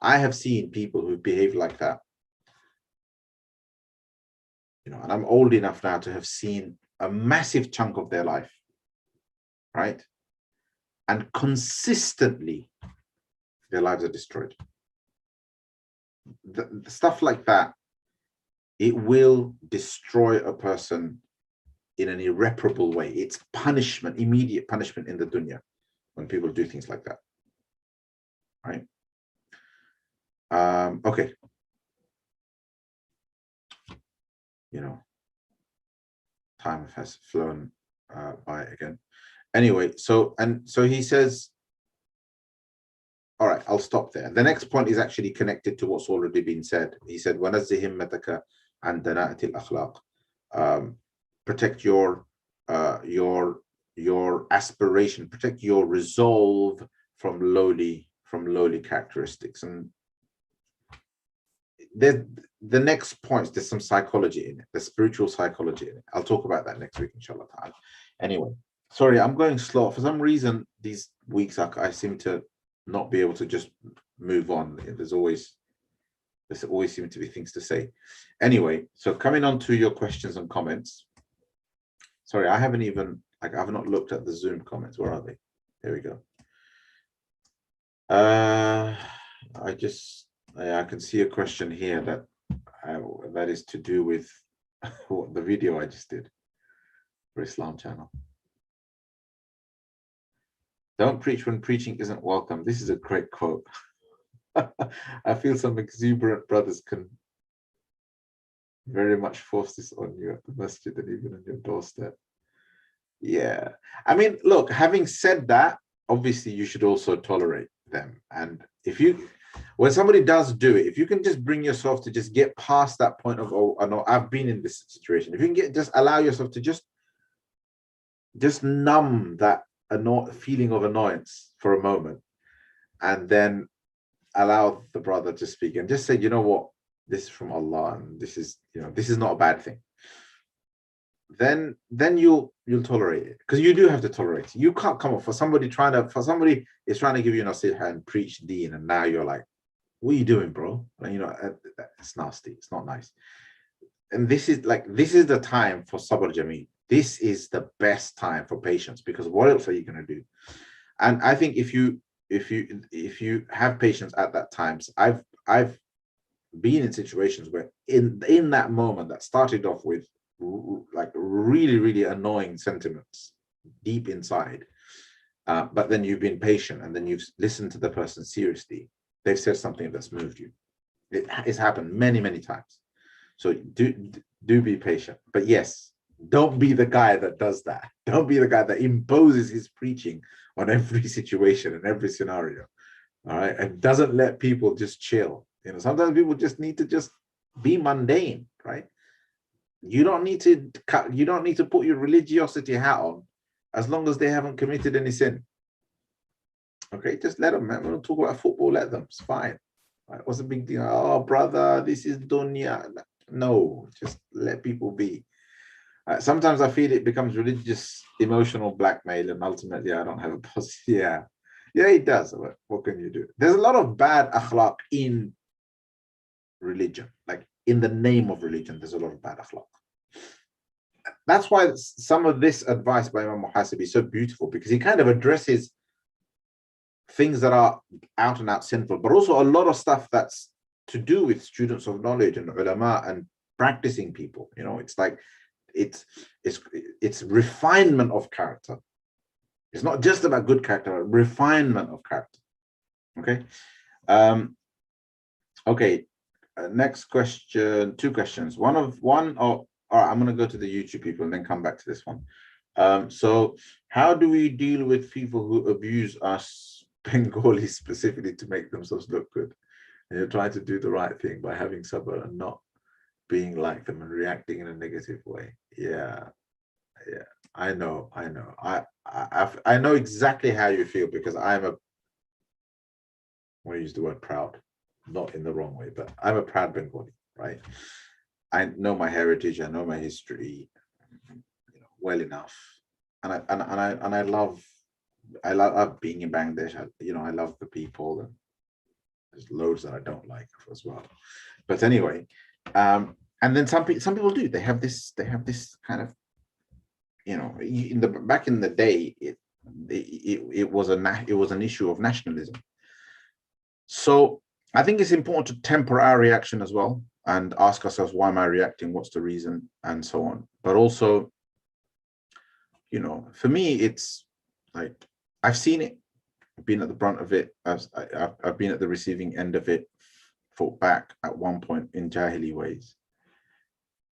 [SPEAKER 1] I have seen people who behave like that. You know, and I'm old enough now to have seen a massive chunk of their life, right? And consistently, their lives are destroyed. The stuff like that, it will destroy a person in an irreparable way. It's punishment, immediate punishment in the dunya when people do things like that, right? Okay. You know, time has flown by again. Anyway, so he says, all right, I'll stop there. The next point is actually connected to what's already been said. He said, وَنَزِّ هِمَّتَكَ عَنْ دَنَاءَةِ الْأَخْلَاقِ. Protect your aspiration, protect your resolve from lowly characteristics. And the next points, there's some psychology in it, the spiritual psychology in it. I'll talk about that next week, inshallah ta'ala. Anyway, sorry, I'm going slow. For some reason, these weeks I seem to not be able to just move on. There's always seem to be things to say. Anyway, so coming on to your questions and comments. Sorry, I haven't even, like, I've not looked at the Zoom comments. Where are they? There we go. I can see a question here that is to do with what the video I just did for Islam channel. Don't preach when preaching isn't welcome. This is a great quote. I feel some exuberant brothers can very much force this on you at the masjid and even on your doorstep. Yeah. I mean, look, having said that, obviously you should also tolerate them. And when somebody does do it, if you can just bring yourself to just get past that point of, oh, I know I've been in this situation. If you can just allow yourself to just numb that feeling of annoyance for a moment, and then allow the brother to speak and just say, you know what, this is from Allah, and this is not a bad thing. Then you'll tolerate it, because you do have to tolerate it. You can't come up for somebody is trying to give you nasiha and preach deen, and now you're like, what are you doing, bro? And, you know, it's nasty. It's not nice. And this is the time for sabr jameel. This is the best time for patience, because what else are you going to do? And I think if you have patience at that time, I've I've been in situations where in that moment that started off with like really, really annoying sentiments deep inside, but then you've been patient and then you've listened to the person seriously. They've said something that's moved you. It's happened many, many times. So do be patient. But yes, don't be the guy that does that. Don't be the guy that imposes his preaching on every situation and every scenario. All right. And doesn't let people just chill. You know, sometimes people just need to just be mundane, right? You don't need to put your religiosity hat on as long as they haven't committed any sin. Okay, just let them. I'm going to talk about football, let them. It's fine. Right? What's the big deal? Oh, brother, this is dunya. No, just let people be. Sometimes I feel it becomes religious, emotional blackmail, and ultimately I don't have a positive. Yeah, it does. What can you do? There's a lot of bad akhlaq in religion. Like in the name of religion, there's a lot of bad akhlaq. That's why some of this advice by Imam al-Muhasibi is so beautiful, because he kind of addresses things that are out and out sinful, but also a lot of stuff that's to do with students of knowledge and ulama and practicing people. You know, it's like it's refinement of character. It's not just about good character, but refinement of character. Okay. Okay. Next question. Two questions. All right, I'm going to go to the YouTube people and then come back to this one. So how do we deal with people who abuse us Bengalis specifically to make themselves look good? And you're trying to do the right thing by having sabr and not being like them and reacting in a negative way. Yeah. I know. I know exactly how you feel, because I'm a, I want to use the word proud, not in the wrong way, but I'm a proud Bengali, right? I know my heritage, I know my history, you know, well enough, and I love being in Bangladesh. I love the people, and there's loads that I don't like as well. But anyway, and then some people do. They have this kind of, you know, back in the day, it was an issue of nationalism. So I think it's important to temper our reaction as well and ask ourselves, why am I reacting? What's the reason? And so on. But also, you know, for me, it's like, I've seen it, I've been at the brunt of it. I've been at the receiving end of it, fought back at one point in Jahili ways.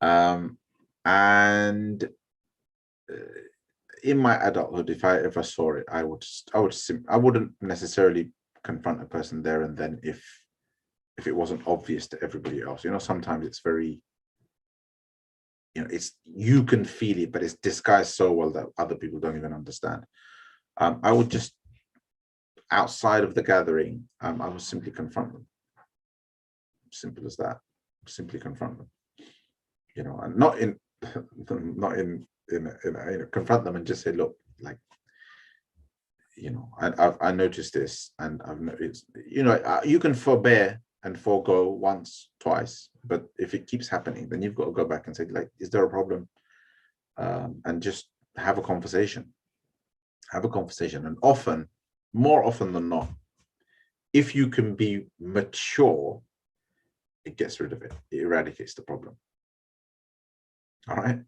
[SPEAKER 1] And in my adulthood, if I ever saw it, I wouldn't necessarily confront a person there and then if it wasn't obvious to everybody else. You know, sometimes it's very, you know, you can feel it, but it's disguised so well that other people don't even understand. I would just, outside of the gathering, I would simply confront them. Simple as that. Simply confront them. You know, and not in confront them and just say, look, like, you know, I noticed this, and I've noticed, you know, you can forbear and forego once, twice, but if it keeps happening, then you've got to go back and say, like, is there a problem? And just have a conversation. And often, more often than not, if you can be mature, it gets rid of it. It eradicates the problem. All right.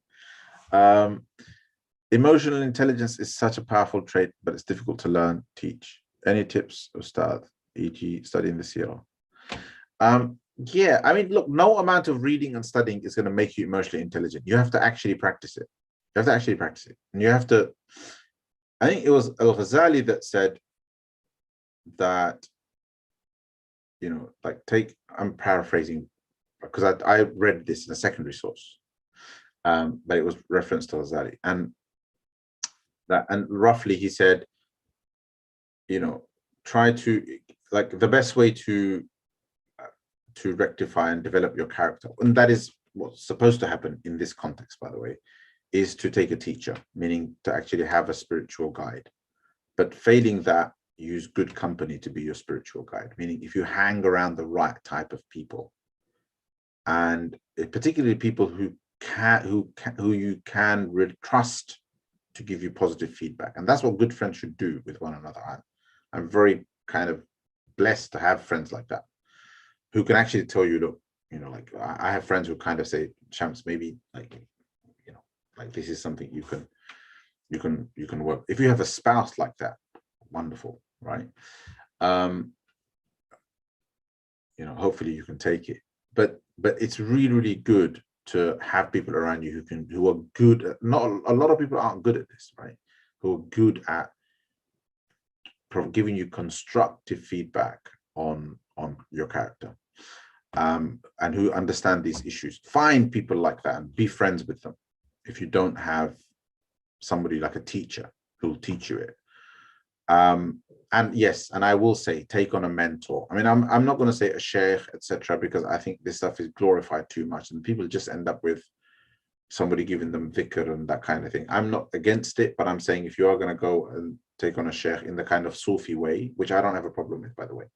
[SPEAKER 1] Emotional intelligence is such a powerful trait, but it's difficult to learn, teach. Any tips, Ustad, e.g. studying the seerah? Yeah, I mean, look, no amount of reading and studying is going to make you emotionally intelligent. You have to actually practice it. And you have to, I think it was al-Ghazali that said that, you know, like I'm paraphrasing because I read this in a secondary source, but it was referenced to Ghazali, and roughly he said, you know, try to, like, the best way to rectify and develop your character, and that is what's supposed to happen in this context, by the way, is to take a teacher, meaning to actually have a spiritual guide. But failing that, use good company to be your spiritual guide, meaning if you hang around the right type of people, and particularly people who you can really trust to give you positive feedback. And that's what good friends should do with one another. I'm very kind of blessed to have friends like that, who can actually tell you, look, like I have friends who kind of say, Shams, maybe like, like this is something you can work. If you have a spouse like that, wonderful, right? Hopefully you can take it. But it's really, really good to have people around you who are good at, not a lot of people aren't good at this, right? Who are good at giving you constructive feedback on your character, and who understand these issues. Find people like that and be friends with them. If you don't have somebody like a teacher who will teach you it. And yes, and I will say, take on a mentor. I mean, I'm not going to say a sheikh, etc., because I think this stuff is glorified too much, and people just end up with somebody giving them dhikr and that kind of thing. I'm not against it, but I'm saying if you are going to go and take on a sheikh in the kind of Sufi way, which I don't have a problem with, by the way,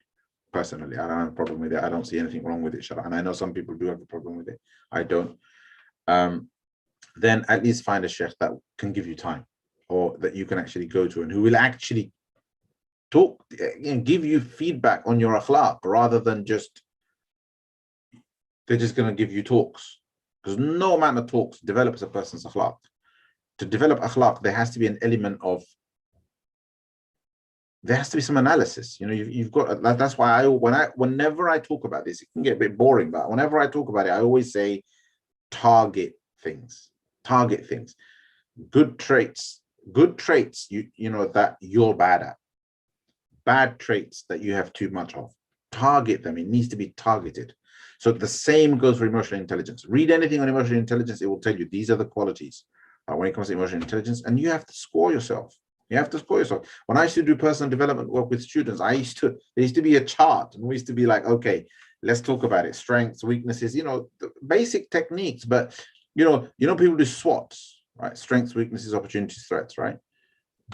[SPEAKER 1] personally, I don't have a problem with it. I don't see anything wrong with it, and I know some people do have a problem with it. I don't. Then at least find a sheikh that can give you time, or that you can actually go to, and who will actually talk, give you feedback on your akhlaq, rather than they're just going to give you talks, because no amount of talks develops a person's akhlaq. To develop akhlaq, there has to be an element of, there has to be some analysis. You've got, that's why whenever I talk about this, it can get a bit boring, but whenever I talk about it, I always say target things. Good traits, that you're bad at. Bad traits that you have too much of. Target them. It needs to be targeted. So the same goes for emotional intelligence. Read anything on emotional intelligence, it will tell you these are the qualities when it comes to emotional intelligence, and you have to score yourself. When I used to do personal development work with students, there used to be a chart, and we used to be like, okay, let's talk about it. Strengths, weaknesses, the basic techniques. But people do SWOTs, right? Strengths, weaknesses, opportunities, threats, right?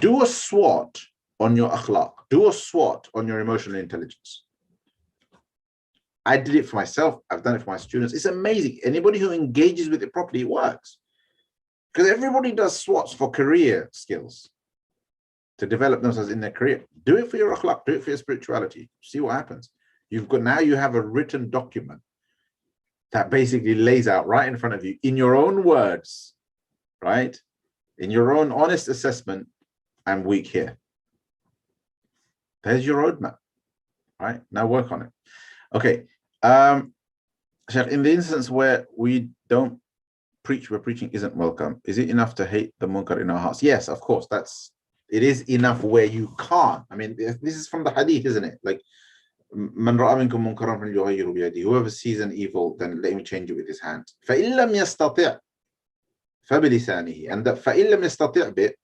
[SPEAKER 1] Do a SWOT on your akhlaq. Do a SWOT on your emotional intelligence. I did it for myself. I've done it for my students. It's amazing. Anybody who engages with it properly, it works. Because everybody does SWOTs for career skills, to develop themselves in their career. Do it for your akhlaq. Do it for your spirituality. See what happens. You have a written document that basically lays out right in front of you, in your own words, right? In your own honest assessment, I'm weak here. There's your roadmap, right? Now work on it. Okay. Shaykh, in the instance where we don't preach, where preaching isn't welcome, is it enough to hate the munkar in our hearts? Yes, of course. It is enough where you can't. I mean, this is from the hadith, isn't it? Like, Man ra'a minkum munkaran falyughayyirhu biyadihi. Whoever sees an evil, then let him change it with his hand. فَإِن لَمْ يَسْتَطِعْ فَبِلِسَانِهِ. And that فَإِن لَمْ يَسْتَطِعْ bit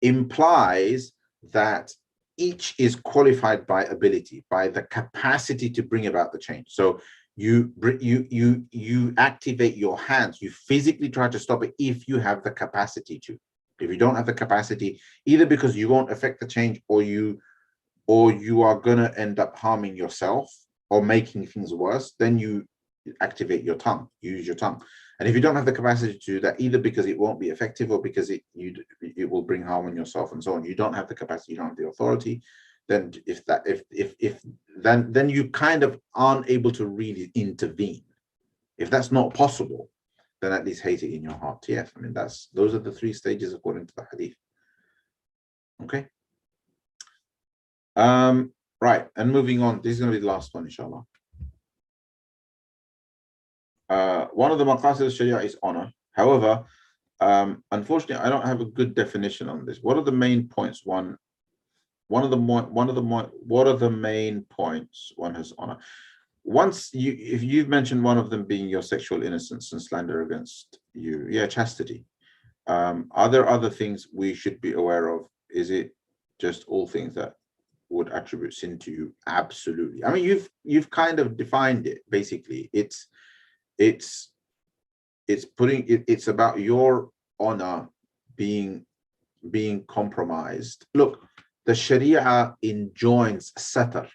[SPEAKER 1] implies that each is qualified by ability, by the capacity to bring about the change. So you activate your hands, you physically try to stop it if you have the capacity to. If you don't have the capacity, either because you won't affect the change, or you are going to end up harming yourself or making things worse, then you activate your tongue, you use your tongue. And if you don't have the capacity to do that, either because it won't be effective or because it will bring harm on yourself and so on, you don't have the capacity, you don't have the authority, then then you kind of aren't able to really intervene. If that's not possible, then at least hate it in your heart. Yes, I mean, those are the 3 stages according to the hadith. Okay. Right, and moving on, this is going to be the last one, inshallah. One of the maqasid al-sharia is honor. However, unfortunately, I don't have a good definition on this. What are the main points what are the main points one has honor? If you've mentioned one of them being your sexual innocence and slander against you, chastity. Are there other things we should be aware of? Is it just all things that would attribute sin to you? Absolutely. I mean, you've kind of defined it. Basically, it's about your honor being compromised. Look, the Sharia enjoins satr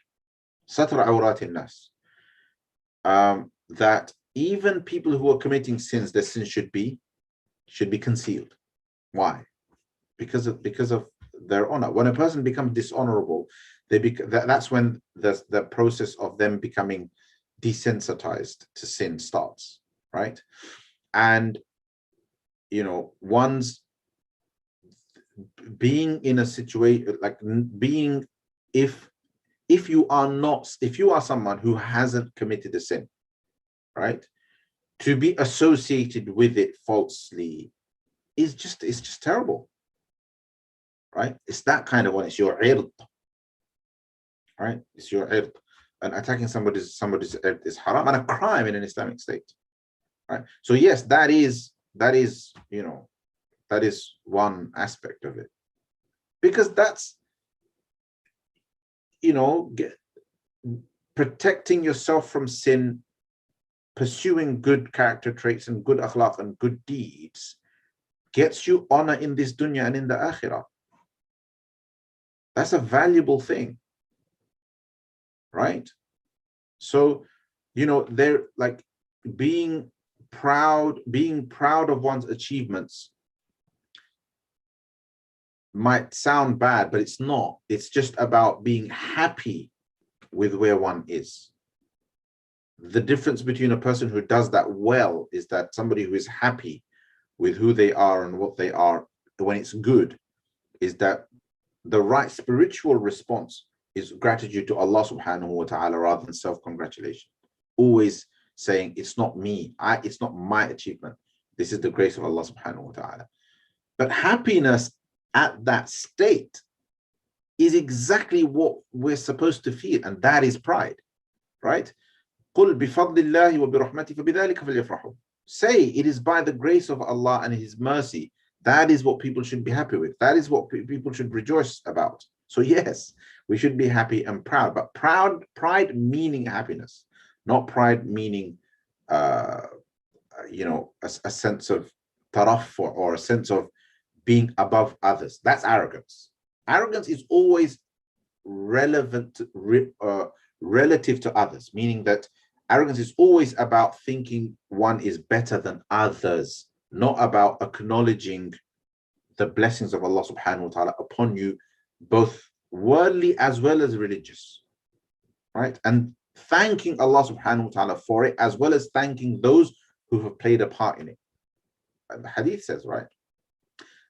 [SPEAKER 1] awratin nas, that even people who are committing sins, their sins should be concealed. Why? Because of their honor. When a person becomes dishonorable, that's when the process of them becoming desensitized to sin starts, right? And one's being in a situation like being, if you are someone who hasn't committed a sin, right, to be associated with it falsely it's just terrible, right? It's that kind of one. It's your ird, right? It's your ird. And attacking somebody's ird is haram and a crime in an Islamic state, right? So yes, that is one aspect of it, because that's protecting yourself from sin, pursuing good character traits and good akhlaq and good deeds gets you honor in this dunya and in the akhirah. That's a valuable thing, right? So they're like being proud of one's achievements might sound bad, but it's not. It's just about being happy with where one is. The difference between a person who does that well is that somebody who is happy with who they are and what they are when it's good, is that the right spiritual response is gratitude to Allah subhanahu wa ta'ala rather than self-congratulation. Always saying, it's not me, it's not my achievement, this is the grace of Allah subhanahu wa ta'ala. But happiness at that state is exactly what we're supposed to feel, and that is pride, right? قُلْ بِفَضْلِ اللَّهِ وَبِرَحْمَتِهِ فَبِذَلِكَ فَلْيَفْرَحُوا. Say it is by the grace of Allah and His mercy. That is what people should be happy with. That is what people should rejoice about. So yes, we should be happy and proud, but pride meaning happiness, not pride meaning a sense of taraf or a sense of being above others. That's arrogance. Arrogance is always relative to others, meaning that arrogance is always about thinking one is better than others, not about acknowledging the blessings of Allah subhanahu wa ta'ala upon you, both worldly as well as religious, right? And thanking Allah subhanahu wa ta'ala for it, as well as thanking those who have played a part in it. And the hadith says, right?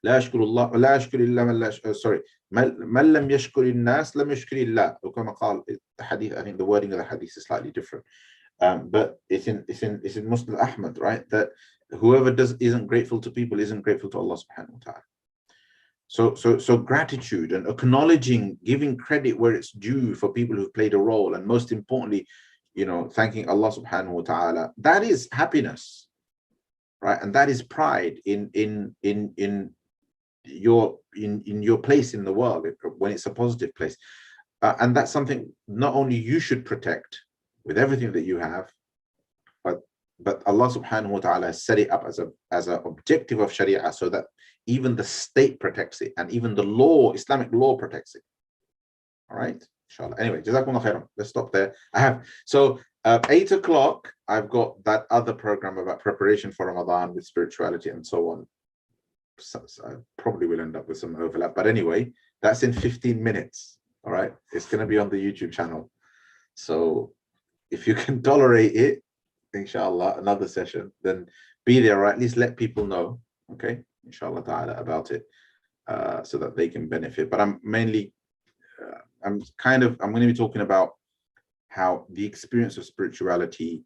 [SPEAKER 1] لا يشكر الله لا يشكر إلا من لا sorry من لم يشكر الناس لم يشكر الله. وكما قال the hadith, I think the wording of the hadith is slightly different, but it's in Muslim Ahmad, right? That whoever isn't grateful to people isn't grateful to Allah subhanahu wa ta'ala. So gratitude and acknowledging, giving credit where it's due for people who've played a role, and most importantly, thanking Allah subhanahu wa ta'ala, that is happiness, right? And that is pride in your place in the world when it's a positive place, and that's something not only you should protect with everything that you have, but Allah subhanahu wa ta'ala has set it up as an objective of Sharia, so that even the state protects it, and even the law, Islamic law, protects it. All right, inshallah. Anyway, Jazakumullahu khairan. Let's stop there. So 8 o'clock, I've got that other program about preparation for Ramadan with spirituality and so on. So I probably will end up with some overlap, but anyway, that's in 15 minutes. All right, it's going to be on the YouTube channel. So if you can tolerate it, inshallah, another session, then be there, or at least let people know, okay, inshallah ta'ala, about it, so that they can benefit. But I'm mainly I'm going to be talking about how the experience of spirituality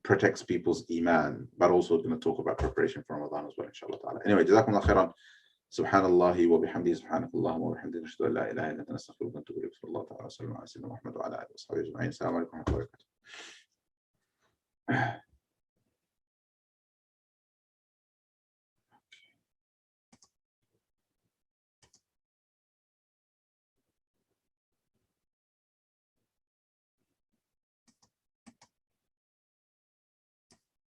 [SPEAKER 1] protects people's iman, but also going to talk about preparation for Ramadan as well, inshallah ta'ala. Anyway, Jazakumullahu khairan. Subhanallahi wa bihamdihi, subhanakallahumma wa bihamdika, nashhadu an la ilaha illa anta, nastaghfiruka wa natubu ilayk. Sallallahu ta'ala wa sallam ala sayyidina Muhammad wa ala alihi wa sahbihi ajma'in. Assalamu alaikum wa rahmatullahi wa barakatuh.